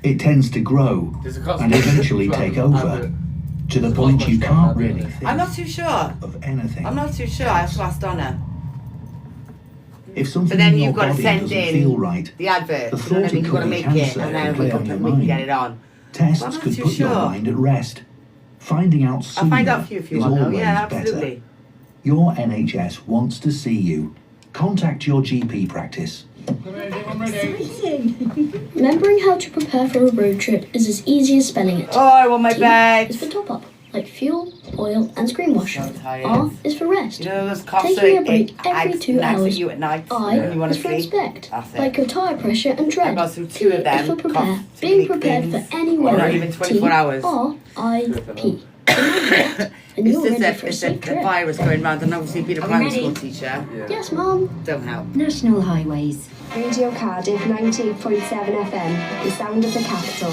it tends to grow and eventually take over to the point you can't really think I'm not too sure of anything. I'm not too sure. I have to ask Donna. If something But then in your you've got to body send doesn't in feel right, the advert. the You know what I thought mean? it You've got to could be make it, cancer and can then play on your we can get mind. it on. Tests I'm not could too put your sure. mind at rest. Finding out sooner I'll find out for you if you is want to know. always Yeah, better. absolutely. Your NHS wants to see you. Contact your GP practice. Exciting! Remembering how to prepare for a road trip is as easy as spelling it. Oh, I want my bag. Is for top up, like fuel, oil, and screen wash. R is for rest. You know those coughs Taking a that break every 2 hours. you at night I when you want is to for sleep. inspect, That's it. like your tyre pressure and tread. I got through 2 of P them. is for prepare, cough, being prepared for any or weather. not even 24 hours. R-I-P. And you're ready for a safe the trip. virus going round, and obviously being a Are we primary ready? school teacher. Yes, Mum. Don't help. National highways. Radio Cardiff 98.7 FM, the sound of the capital.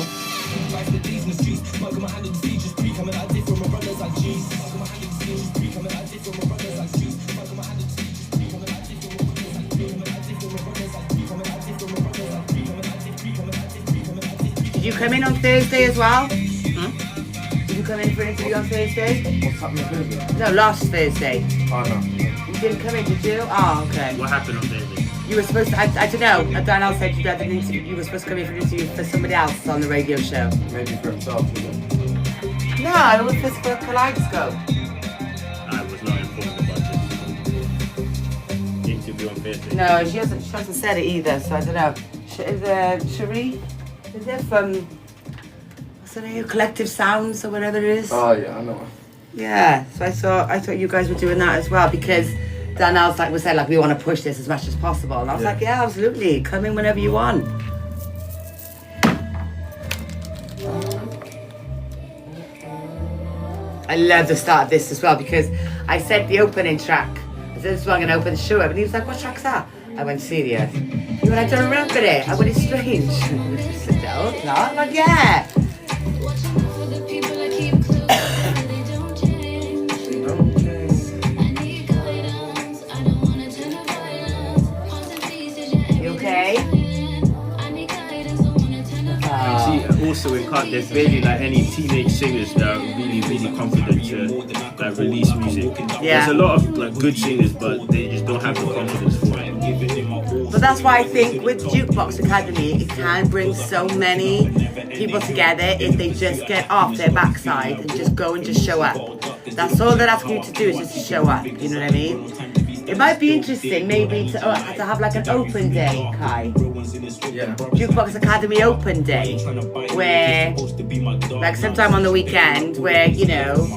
Did you come in on Thursday as well? Did you come in for an interview on Thursday? What's happening Thursday? No, last Thursday. Oh, no. You didn't come in, did you? Oh, okay. What happened on Thursday? You were supposed to, I don't know, Daniel said you had an interview, you were supposed to come in for an interview for somebody else on the radio show. Maybe for himself, is it? No, it was just for Kollideoscope. I was not informed about this interview on Thursday. No, she hasn't said it either, so I don't know. Cherie? Is it from, what's the name, Collective Sounds or whatever it is? Oh, yeah, I know. Yeah, so I thought you guys were doing that as well, because Danielle's like, we said, like, we want to push this as much as possible. And I was like, yeah, absolutely, come in whenever you want. I love the start of this as well, because I said the opening track. I said, this is what I'm going to open the show up. And he was like, what track's that? I went, serious? He went, I don't remember it. I went, it's strange. I said, oh, no. I'm like, yeah. You okay? See, also in Cardiff, there's really like any teenage singers that are really, really confident to like release music. Yeah. There's a lot of like good singers, but they just don't have the confidence for it. But that's why I think with Jukebox Academy, it can bring so many people together if they just get off their backside and just go and just show up. That's all they're asking you to do is just to show up, you know what I mean? It might be interesting maybe to have like an open day, Kai. Yeah. Jukebox Academy open day, where like sometime on the weekend where, you know,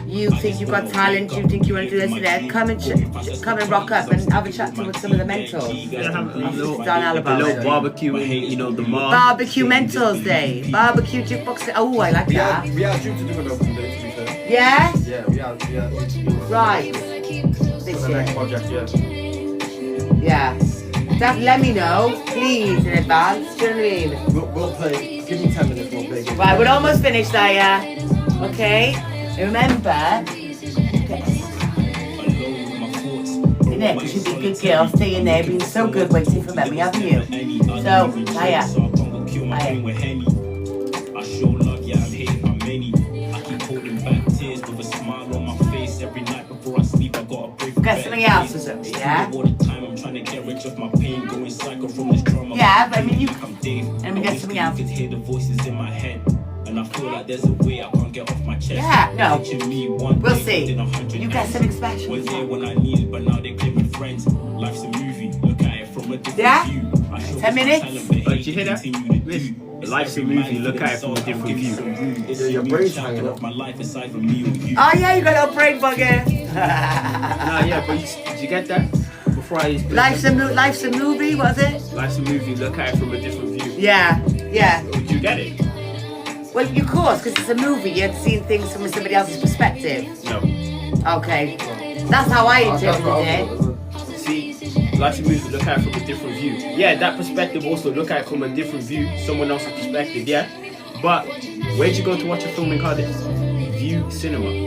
you think you've got talent, you think you want to do this and that, come and rock up and have a chat with some of the mentors. A little barbecue, you know, the mom. Barbecue Mentors Day. Barbecue Jukebox Day. Oh, I like that. We are due to do an open day, to be fair. Yeah? Yeah, we are due to do an Right. for the next project, Yeah. Dad, let me know, please, in advance. Do you know what I mean? We'll play. Give me 10 minutes, we'll play. Right, we're almost finished there, yeah? Okay? Remember, Nick, you should be a good girl, stay in there, being so good waiting for me, haven't you? So, hiya. Get something else or something, yeah? Yeah, but I mean, let me get something else. And I feel like there's a way I can't get off my chest. Yeah, no. We'll see. You get something special. Was there when I needed, but now they're claiming friends. Life's a movie, look at it from a different view. 10 minutes? Did you hear that? Life's a movie, look at it from a different view. Your brain's hanging up. My life aside from me or you. Oh yeah, you got a little brain bugger. Nah, yeah, but did you get that? Before I Life's a movie, was it? Life's a movie, look at it from a different view. Yeah. Did you get it? Well, of course, because it's a movie, you're seeing things from somebody else's perspective. No. Okay. That's how I interpreted it. See, life's a movie, look at it from a different view. Yeah, that perspective also, look at it from a different view, someone else's perspective, yeah? But, where'd you go to watch a film in Cardiff? View Cinema.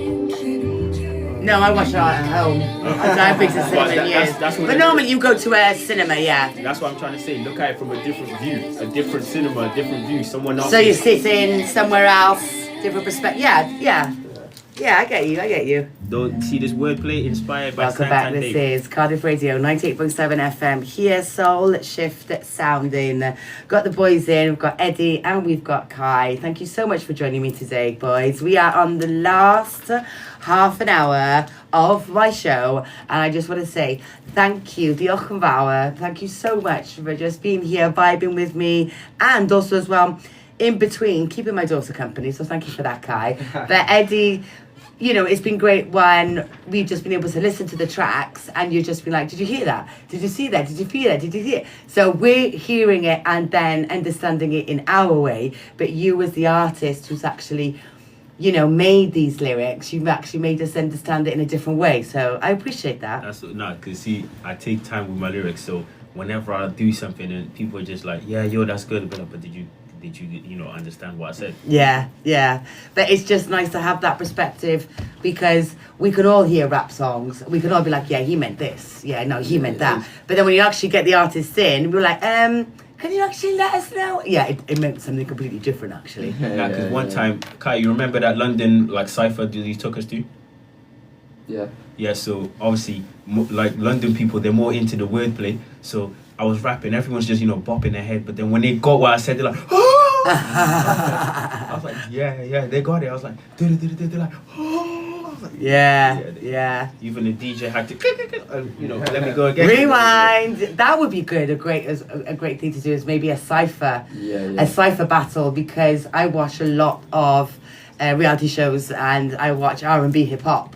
No, I watch it at home. I've been to cinema in years. But normally you go to a cinema, yeah. That's what I'm trying to say. Look at it from a different view. A different cinema, a different view. Someone else. So you sit in somewhere else, different perspective. Yeah, I get you. Don't see this wordplay inspired by Welcome back. This is Cardiff Radio 98.7 FM. Here, soul shift sounding. Got the boys in. We've got Eddie and we've got Kai. Thank you so much for joining me today, boys. We are on the last half an hour of my show, and I just want to say thank you, diolch yn fawr. Thank you so much for just being here, vibing with me, and also as well in between keeping my daughter company. So thank you for that, Kai. But Eddie, you know, it's been great when we've just been able to listen to the tracks and you've just been like, did you hear that? Did you see that? Did you feel that? Did you hear it? So we're hearing it and then understanding it in our way. But you as the artist who's actually, you know, made these lyrics, you've actually made us understand it in a different way. So I appreciate that. Because see, I take time with my lyrics. So whenever I do something and people are just like, yeah, yo, that's good. But did you understand what I said? Yeah. But it's just nice to have that perspective because we can all hear rap songs. We can all be like, yeah, he meant this. Yeah, no, he meant that. But then when you actually get the artists in, we're like, can you actually let us know? Yeah, it meant something completely different, actually. Because one time, Kai, you remember that London cypher that you took us to? Yeah. Yeah, so obviously, London people, they're more into the wordplay. So I was rapping, everyone's just, bopping their head. But then when they got what I said, they're like, oh! I was like, yeah, they got it. I was like, they're like, oh! I was like, yeah. Even the DJ had to, let me go again. Rewind. That would be good. A great thing to do is maybe a cipher, a cipher battle, because I watch a lot of reality shows and I watch R&B hip hop,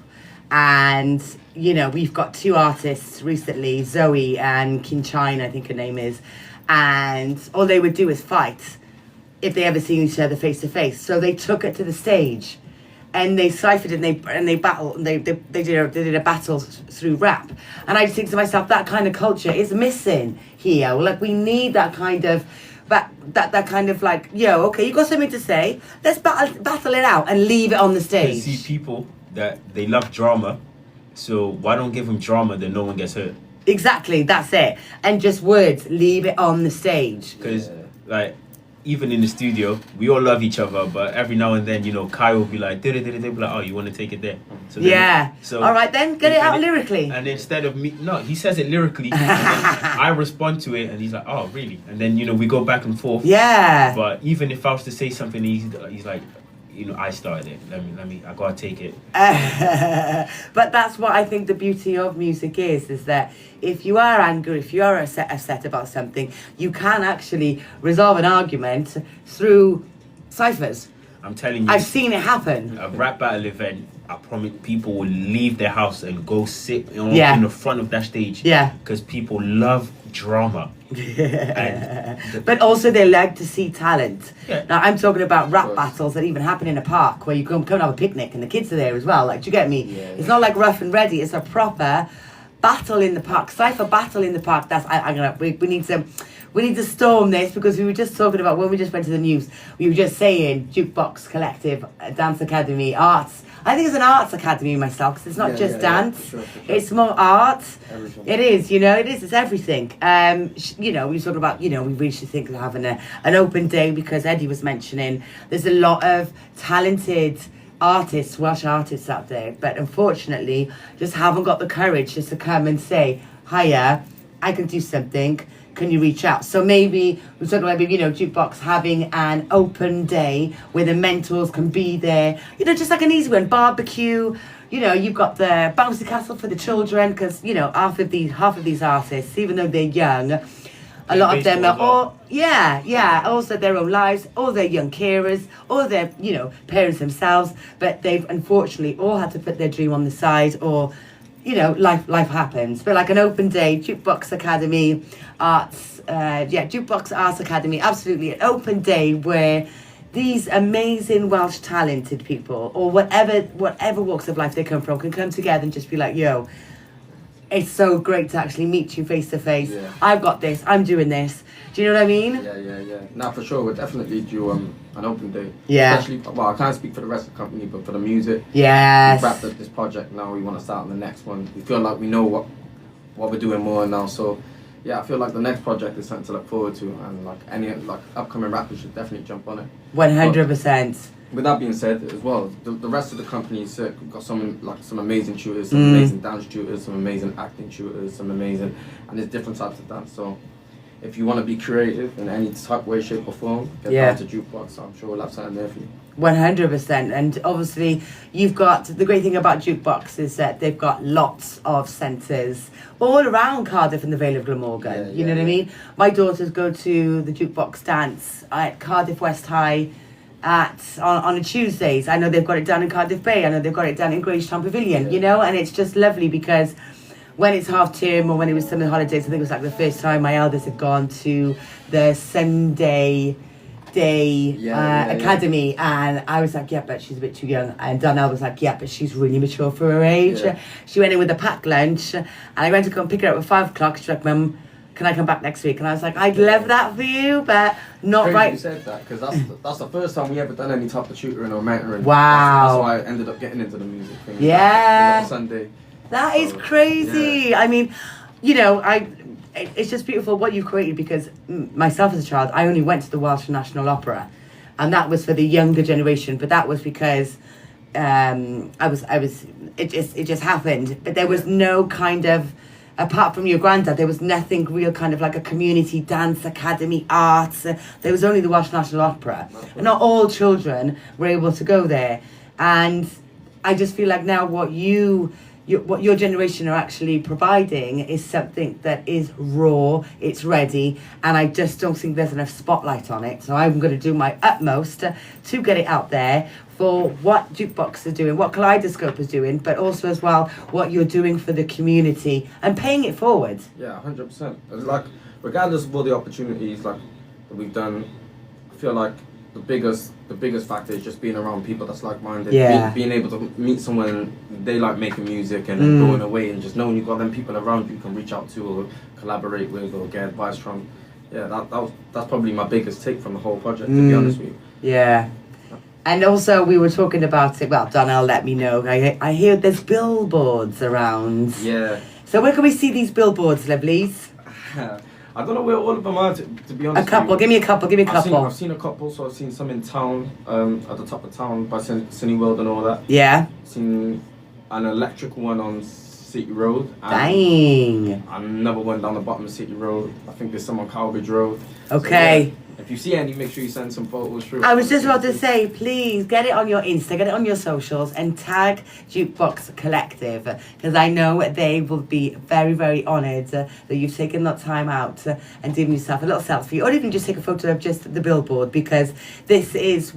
and we've got two artists recently, Zoe and Kinchine, I think her name is, and all they would do is fight if they ever seen each other face to face. So they took it to the stage. And they ciphered it and they battled and they did a battle through rap. And I just think to myself, that kind of culture is missing here. Like, we need that kind of that kind of like, yo, okay, you got something to say, let's battle it out and leave it on the stage. You see people that they love drama, so why don't give them drama that no one gets hurt? Exactly, that's it. And just words, leave it on the stage. Because even in the studio, we all love each other, but every now and then, Kai will be like, they'll be like, oh, you want to take it there? So then, all right then, get it out lyrically. And instead of me, no, he says it lyrically, and then I respond to it, and he's like, oh, really? And then, we go back and forth. Yeah. But even if I was to say something, he's like, I started it. Let me. I gotta take it. But that's what I think the beauty of music is that if you are angry, if you are upset about something, you can actually resolve an argument through ciphers. I'm telling you, I've seen it happen. A rap battle event, I promise people will leave their house and go sit in the front of that stage. Yeah. Because people love drama. But also they like to see talent. Yeah. Now I'm talking about rap battles that even happen in a park where you come and have a picnic and the kids are there as well. Like, do you get me? Yeah, it's not like rough and ready. It's a proper battle in the park, cipher battle in the park. That's we need to storm this, because we were just talking about when we just went to the news. We were just saying Jukebox Collective Dance Academy Arts. I think it's an arts academy myself, because it's not just dance. For sure. It's more art. Everything. It is, it is. It's everything. We were talking about, we really should think of having an open day, because Eddie was mentioning there's a lot of talented artists, Welsh artists out there, but unfortunately just haven't got the courage just to come and say, hiya, I can do something. Can you reach out? So maybe we're talking about Jukebox having an open day where the mentors can be there. Just like an easy one, barbecue. You've got the bouncy castle for the children, because half of these artists, even though they're young, a lot of them are also their own lives, all their young carers, all their parents themselves, but they've unfortunately all had to put their dream on the side, or life happens. But like an open day, Jukebox Academy Arts, Jukebox Arts Academy, absolutely an open day where these amazing Welsh talented people, or whatever walks of life they come from, can come together and just be like, yo, it's so great to actually meet you face to face. I've got this, I'm doing this. Do you know what I mean? Yeah. Now, for sure, we're definitely due an open day. Yeah. Especially, well, I can't speak for the rest of the company, but for the music. Yes. We've wrapped up this project now. We want to start on the next one. We feel like we know what we're doing more now. So, yeah, I feel like the next project is something to look forward to, and like any upcoming rappers should definitely jump on it. 100%. With that being said, as well, the rest of the company is sick. We've got some amazing tutors, some amazing dance tutors, some amazing acting tutors, and there's different types of dance. So if you want to be creative in any type, way, shape or form, get down to Jukebox. I'm sure we'll have something there for you. 100%. And obviously you've got, the great thing about Jukebox is that they've got lots of centres all around Cardiff and the Vale of Glamorgan. You know what I mean? My daughters go to the Jukebox dance at Cardiff West High on a Tuesdays. I know they've got it down in Cardiff Bay. I know they've got it down in Grangetown Pavilion, you know, and it's just lovely because when it's half term or when it was summer holidays, I think it was like the first time my eldest had gone to the Sunday Day Academy, and I was like, yeah, but she's a bit too young. And Donnell was like, yeah, but she's really mature for her age. Yeah. She went in with a packed lunch, and I went to go and pick her up at 5 o'clock. She's like, Mum, can I come back next week? And I was like, I'd love that for you, but not Crazy right. You said that, because that's the first time we ever done any type of tutoring or mentoring. Wow. That's why I ended up getting into the music thing. Yeah. Sunday. That is crazy. Yeah. I mean, you know, it's just beautiful what you've created, because myself as a child, I only went to the Welsh National Opera, and that was for the younger generation, but that was because it just happened. But there was no kind of, apart from your granddad, there was nothing real kind of like a community dance academy, arts. There was only the Welsh National Opera. And not all children were able to go there. And I just feel like now what your generation are actually providing is something that is raw, it's ready, and I just don't think there's enough spotlight on it. So I'm going to do my utmost to get it out there for what Jukebox is doing, what Kollideoscope is doing, but also as well what you're doing for the community and paying it forward. Yeah, 100%. It's like, regardless of all the opportunities like that we've done, I feel like the biggest factor is just being around people that's like-minded. Yeah. Being able to meet someone, they like making music, and then going away and just knowing you've got them people around you can reach out to or collaborate with or get advice from. Yeah, that's probably my biggest take from the whole project, to be honest with you. Yeah. And also we were talking about it, well, Donnell let me know, I hear there's billboards around. Yeah. So where can we see these billboards, lovelies? I don't know where all of them are, to be honest. A couple, give me a couple. I've seen a couple, so I've seen some in town, at the top of town by Cineworld and all that. Yeah. I've seen an electric one on City Road. Dang. Another one down the bottom of City Road. I think there's some on Cowbridge Road. Okay. So, yeah, if you see any, make sure you send some photos through. I was just about to say, please get it on your Insta, get it on your socials, and tag Jukebox Collective, because I know they will be very, very honoured that you've taken that time out and given yourself a little selfie, or even just take a photo of just the billboard, because this is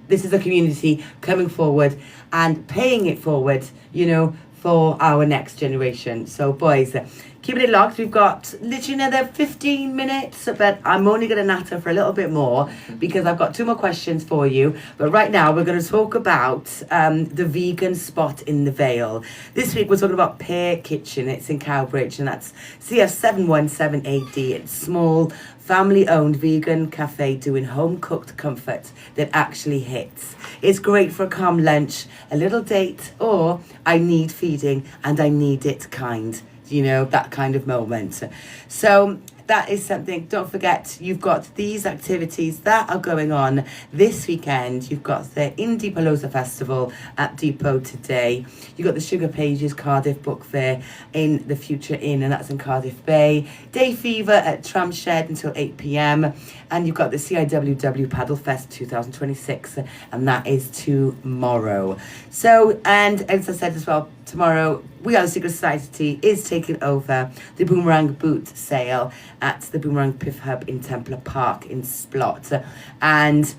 this is a community coming forward and paying it forward, you know, for our next generation. So boys, keeping it locked. We've got literally another 15 minutes, but I'm only going to natter for a little bit more because I've got 2 more questions for you. But right now we're going to talk about the vegan spot in the Vale. This week we're talking about Pear Kitchen. It's in Cowbridge, and that's CF717AD. It's small, family-owned vegan cafe doing home-cooked comfort that actually hits. It's great for a calm lunch, a little date, or I need feeding and I need it kind. You know, that kind of moment. So that is something. Don't forget, you've got these activities that are going on this weekend. You've got the Indie Palooza Festival at Depot today. You've got the Sugar Pages Cardiff Book Fair in the Future Inn, and that's in Cardiff Bay. Day Fever at Tram Shed until 8 p.m. And you've got the CIWW Paddle Fest 2026, and that is tomorrow. So, and as I said as well, tomorrow, We Are the Secret Society is taking over the Boomerang Boot sale at the Boomerang Piff Hub in Templar Park in Splot. And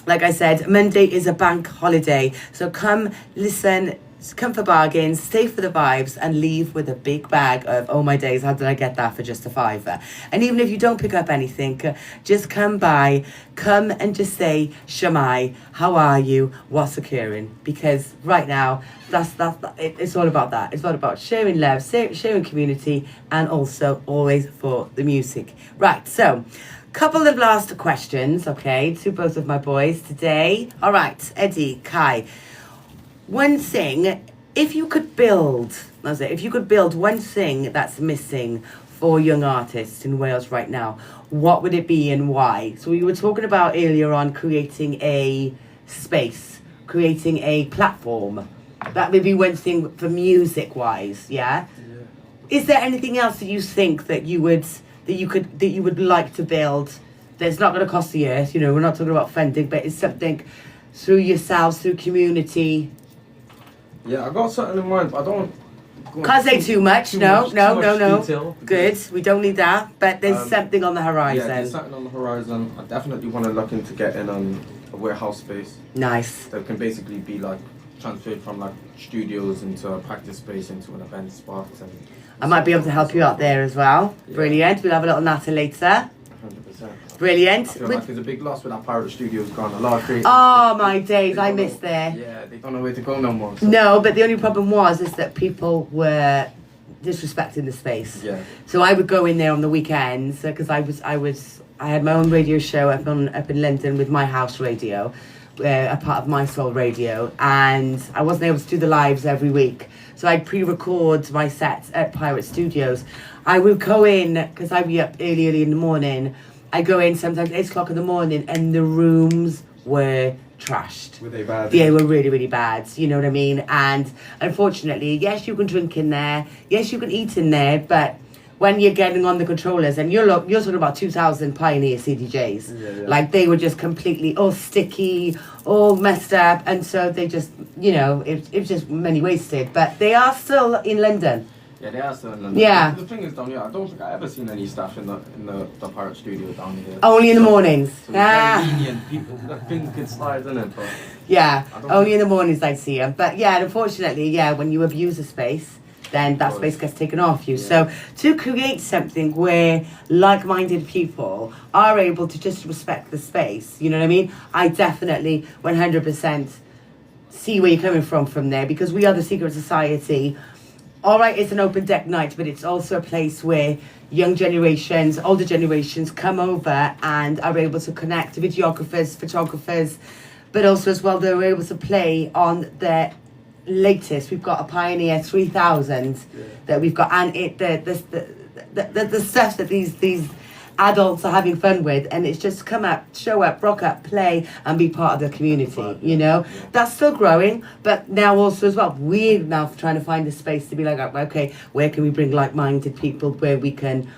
like I said, Monday is a bank holiday. So come listen, come for bargains, stay for the vibes, and leave with a big bag of, oh my days, how did I get that for just a £5? And even if you don't pick up anything, just come by, come and just say, Shamai, how are you? What's occurring? Because right now, it's all about that. It's all about sharing love, sharing community, and also always for the music. Right, so couple of last questions, okay, to both of my boys today. All right, Eddie, Kai. One thing, if you could build one thing that's missing for young artists in Wales right now, what would it be and why? So we were talking about earlier on creating a space, creating a platform. That would be one thing for music-wise, yeah? Is there anything else that you think that you would like to build that's not going to cost the earth? You know, we're not talking about funding, but it's something through yourselves, through community. Yeah, I got something in mind, but I don't... Can't say too much, no. Detail. Good, we don't need that, but there's something on the horizon. Yeah, there's something on the horizon. I definitely want to look into getting a warehouse space. Nice. That can basically be like transferred from like studios into a practice space into an event spot. And I might be able to help you out there as well. Yeah. Brilliant. We'll have a little natter later. 100%. Brilliant. I feel like there's a big loss with that Pirate Studios gone. A lot of creators. Oh my days, I miss there. Yeah, they don't know where to go no more. So. No, but the only problem is that people were disrespecting the space. Yeah. So I would go in there on the weekends because I had my own radio show up in London with my house radio, a part of My Soul Radio, and I wasn't able to do the lives every week. So I'd pre-record my sets at Pirate Studios. I would go in, because I'd be up early in the morning, I'd go in sometimes 8 o'clock in the morning and the rooms were trashed. Were they bad? They were really, really bad, you know what I mean? And unfortunately, yes, you can drink in there, yes, you can eat in there, but when you're getting on the controllers, and you're talking about 2000 Pioneer CDJs, yeah. like they were just completely all sticky, all messed up, and so they just, it was just money wasted. But they are still in London. Yeah, they are still in London. Yeah. The thing is down here, I don't think I've ever seen any staff in the Pirate Studio down here. Only in the mornings. So very lenient people, things can slide in it, but yeah, only in the mornings I'd see them. But yeah, unfortunately, when you abuse a space, then that space gets taken off you. Yeah. So to create something where like-minded people are able to just respect the space, you know what I mean? I definitely 100% see where you're coming from there, because we are the secret society. All right, it's an open deck night, but it's also a place where young generations, older generations come over and are able to connect, videographers, photographers, but also as well they're able to play on their latest. We've got a Pioneer 3000 that we've got, and the stuff that these adults are having fun with, and it's just come up, show up, rock up, play, and be part of the community. That's still growing, but now also as well, we're now trying to find a space to be like, okay, where can we bring like-minded people where we can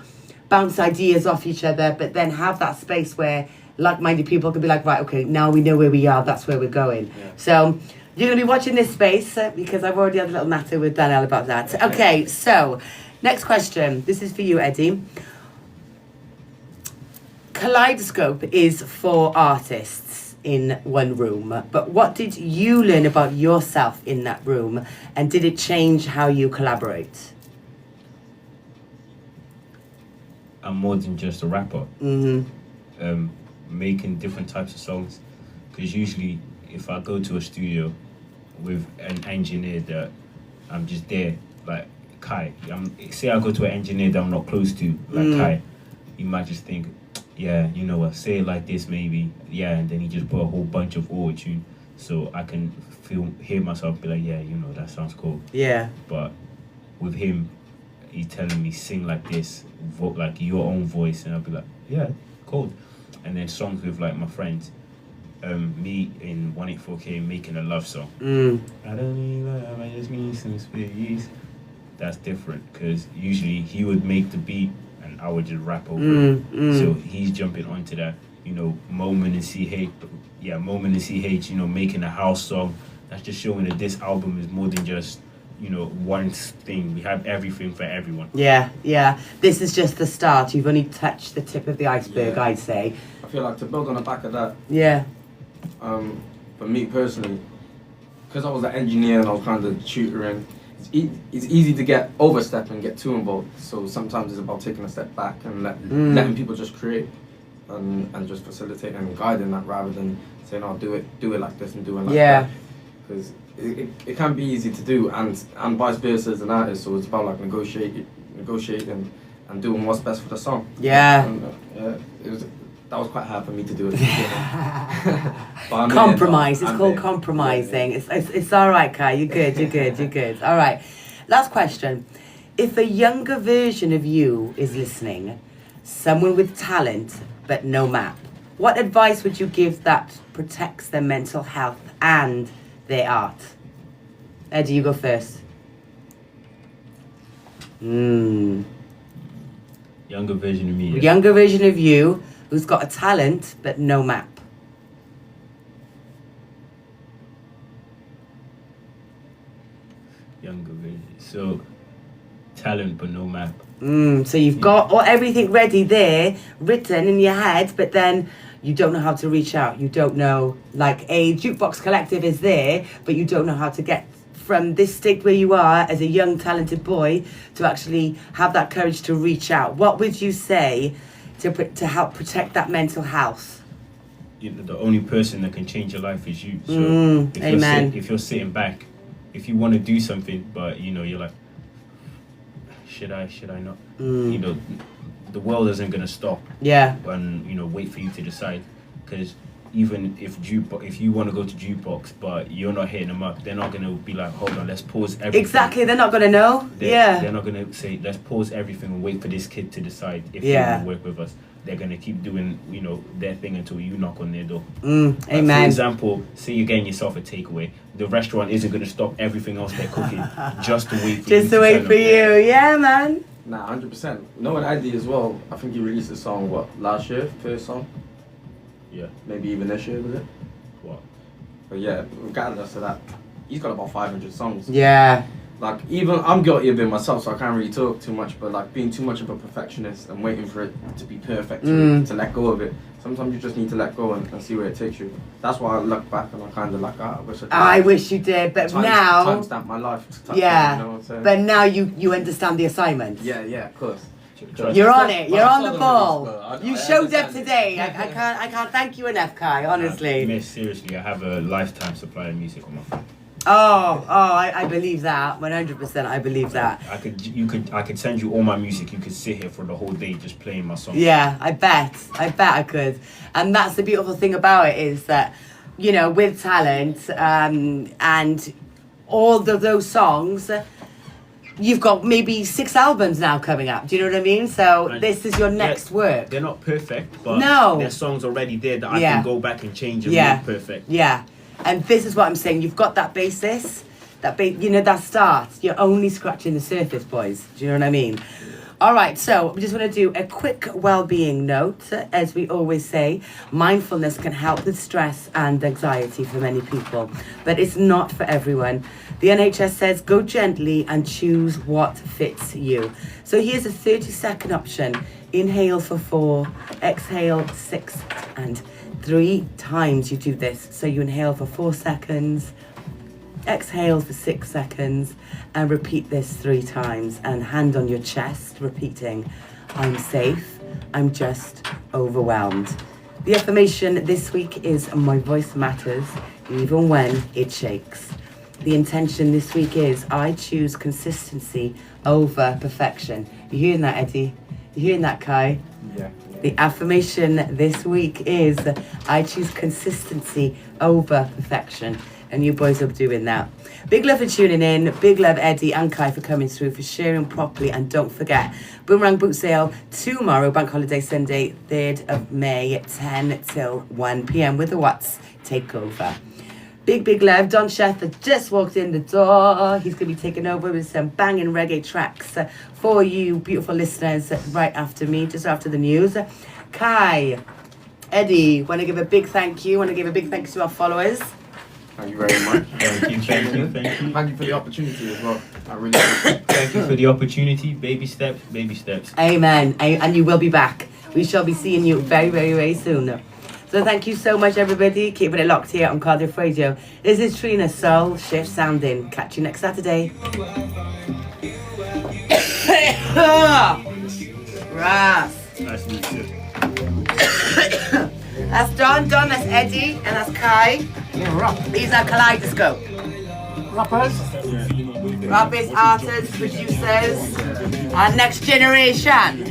bounce ideas off each other, but then have that space where like-minded people can be like, right, okay, now we know where we are, that's where we're going. So you're going to be watching this space because I've already had a little natter with Danielle about that. Okay, so next question. This is for you, Eddie. Kaleidoscope is for artists in one room, but what did you learn about yourself in that room, and did it change how you collaborate? I'm more than just a rapper. Making different types of songs, because usually if I go to a studio with an engineer that I'm just there, like Kai, say I go to an engineer that I'm not close to, like Kai, you might just think, yeah, you know what, say it like this maybe, and then he just put a whole bunch of auto-tune, so I can hear myself be like, yeah, that sounds cool. Yeah. But with him, he's telling me sing like this, vote like your own voice, and I'll be like, yeah, cool. And then songs with like my friends, me in 184K making a love song. I don't need love, I just need some space. That's different, because usually he would make the beat and I would just rap over it. So he's jumping onto that, Moment in CH, making a house song. That's just showing that this album is more than just, one thing. We have everything for everyone. Yeah. This is just the start. You've only touched the tip of the iceberg, I'd say. I feel like to build on the back of that. Yeah. For me personally, because I was an engineer and I was kind of tutoring, it's easy to get overstep and get too involved. So sometimes it's about taking a step back and letting people just create and just facilitate and guiding that, rather than saying, "Oh, do it like this and do it like that." Because it can be easy to do, and vice versa as an artist. So it's about like negotiating and doing what's best for the song. Yeah. That was quite hard for me to do it. Compromise. It's called compromising. Yeah. It's all right, Kai. You're good. All right. Last question. If a younger version of you is listening, someone with talent but no map, what advice would you give that protects their mental health and their art? Eddie, you go first. Younger version of me. Younger version of you who's got a talent but no map. Younger version. So talent but no map. So you've got everything ready there, written in your head, but then you don't know how to reach out. You don't know, like a Jukebox Collective is there, but you don't know how to get from this state where you are as a young talented boy to actually have that courage to reach out. What would you say to help protect that mental health? The only person that can change your life is you. So Amen. if you're sitting back, if you want to do something, but you're like, should I not? The world isn't gonna stop. Yeah. And wait for you to decide, because even if you want to go to Jukebox but you're not hitting them up, they're not gonna be like, hold on, let's pause everything. Exactly, they're not gonna know. They're not gonna say, let's pause everything and wait for this kid to decide if they want to work with us. They're gonna keep doing their thing until you knock on their door. Amen. For example, say you're getting yourself a takeaway, the restaurant isn't gonna stop everything else they're cooking just to wait for you. Just to wait for you, yeah, man. Nah, 100%. You know what I did as well? I think he released a song, last year? First song? Yeah. Maybe even this year, was it? What? But yeah, regardless of that, he's got about 500 songs. Yeah. Like, even I'm guilty of it myself, so I can't really talk too much, but like being too much of a perfectionist and waiting for it to be perfect to let go of it. Sometimes you just need to let go and see where it takes you. That's why I look back and I kind of like, I wish you did, but now timestamp my life. Yeah, you know what I'm saying? but now you understand the assignment. Yeah, of course. You're on it. You're on the ball. You showed up today. I can't thank you enough, Kai. Honestly. Miss, seriously, I have a lifetime supply of music on my phone. I believe that 100%. I believe that. I could send you all my music. You could sit here for the whole day just playing my songs. Yeah, I bet I could. And that's the beautiful thing about it is that, with talent and all those songs, you've got maybe 6 albums now coming up. Do you know what I mean? So this is your next work. They're not perfect, but there's songs already there that I can go back and change and make perfect. Yeah. And this is what I'm saying. You've got that basis, that start. You're only scratching the surface, boys. Do you know what I mean? All right, so we just want to do a quick well-being note. As we always say, mindfulness can help with stress and anxiety for many people, but it's not for everyone. The NHS says go gently and choose what fits you. So here's a 30-second option. Inhale for 4, exhale 6, and 3 times you do this. So you inhale for 4 seconds, exhale for 6 seconds, and repeat this 3 times. And hand on your chest, repeating, I'm safe, I'm just overwhelmed. The affirmation this week is my voice matters, even when it shakes. The intention this week is I choose consistency over perfection. You hearing that, Eddie? You hearing that, Kai? Yeah. The affirmation this week is I choose consistency over perfection. And you boys are doing that. Big love for tuning in. Big love, Eddie and Kai, for coming through, for sharing properly. And don't forget, Boomerang Boot Sale tomorrow, Bank Holiday Sunday, 3rd of May, 10 till 1 p.m. with the Watts Takeover. Big love. Don Sheffer just walked in the door. He's going to be taking over with some banging reggae tracks for you beautiful listeners right after me, just after the news. Kai, Eddie, want to give a big thank you. Want to give a big thank you to our followers. Thank you very much. Thank you. Thank you for the opportunity as well. I really thank you for the opportunity. Baby steps. Amen. And you will be back. We shall be seeing you very, very, very soon. So thank you so much, everybody. Keeping it locked here on Cardiff Radio. This is Trina Soul Shift Sounding. Catch you next Saturday. Ras. Nice to meet you. That's Don, that's Eddie, and that's Kai. These are Kollideoscope. Rappers, artists, producers, and next generation.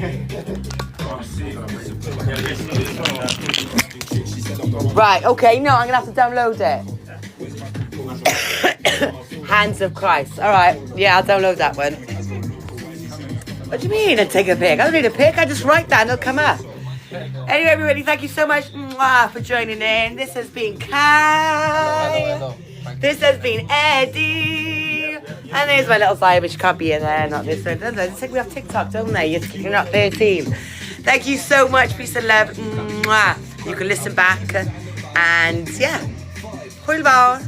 Right, okay, no, I'm gonna have to download it. Hands of Christ. Alright, yeah, I'll download that one. What do you mean, I take a pic? I don't need a pic, I just write that and it'll come up. Anyway, everybody, thank you so much for joining in. This has been Kai. This has been Eddie. And there's my little side, which can't be in there, not this one. I think we have TikTok, don't they? You're not 13. Thank you so much. Peace and love. You can listen back. And yeah. Hwyl fawr.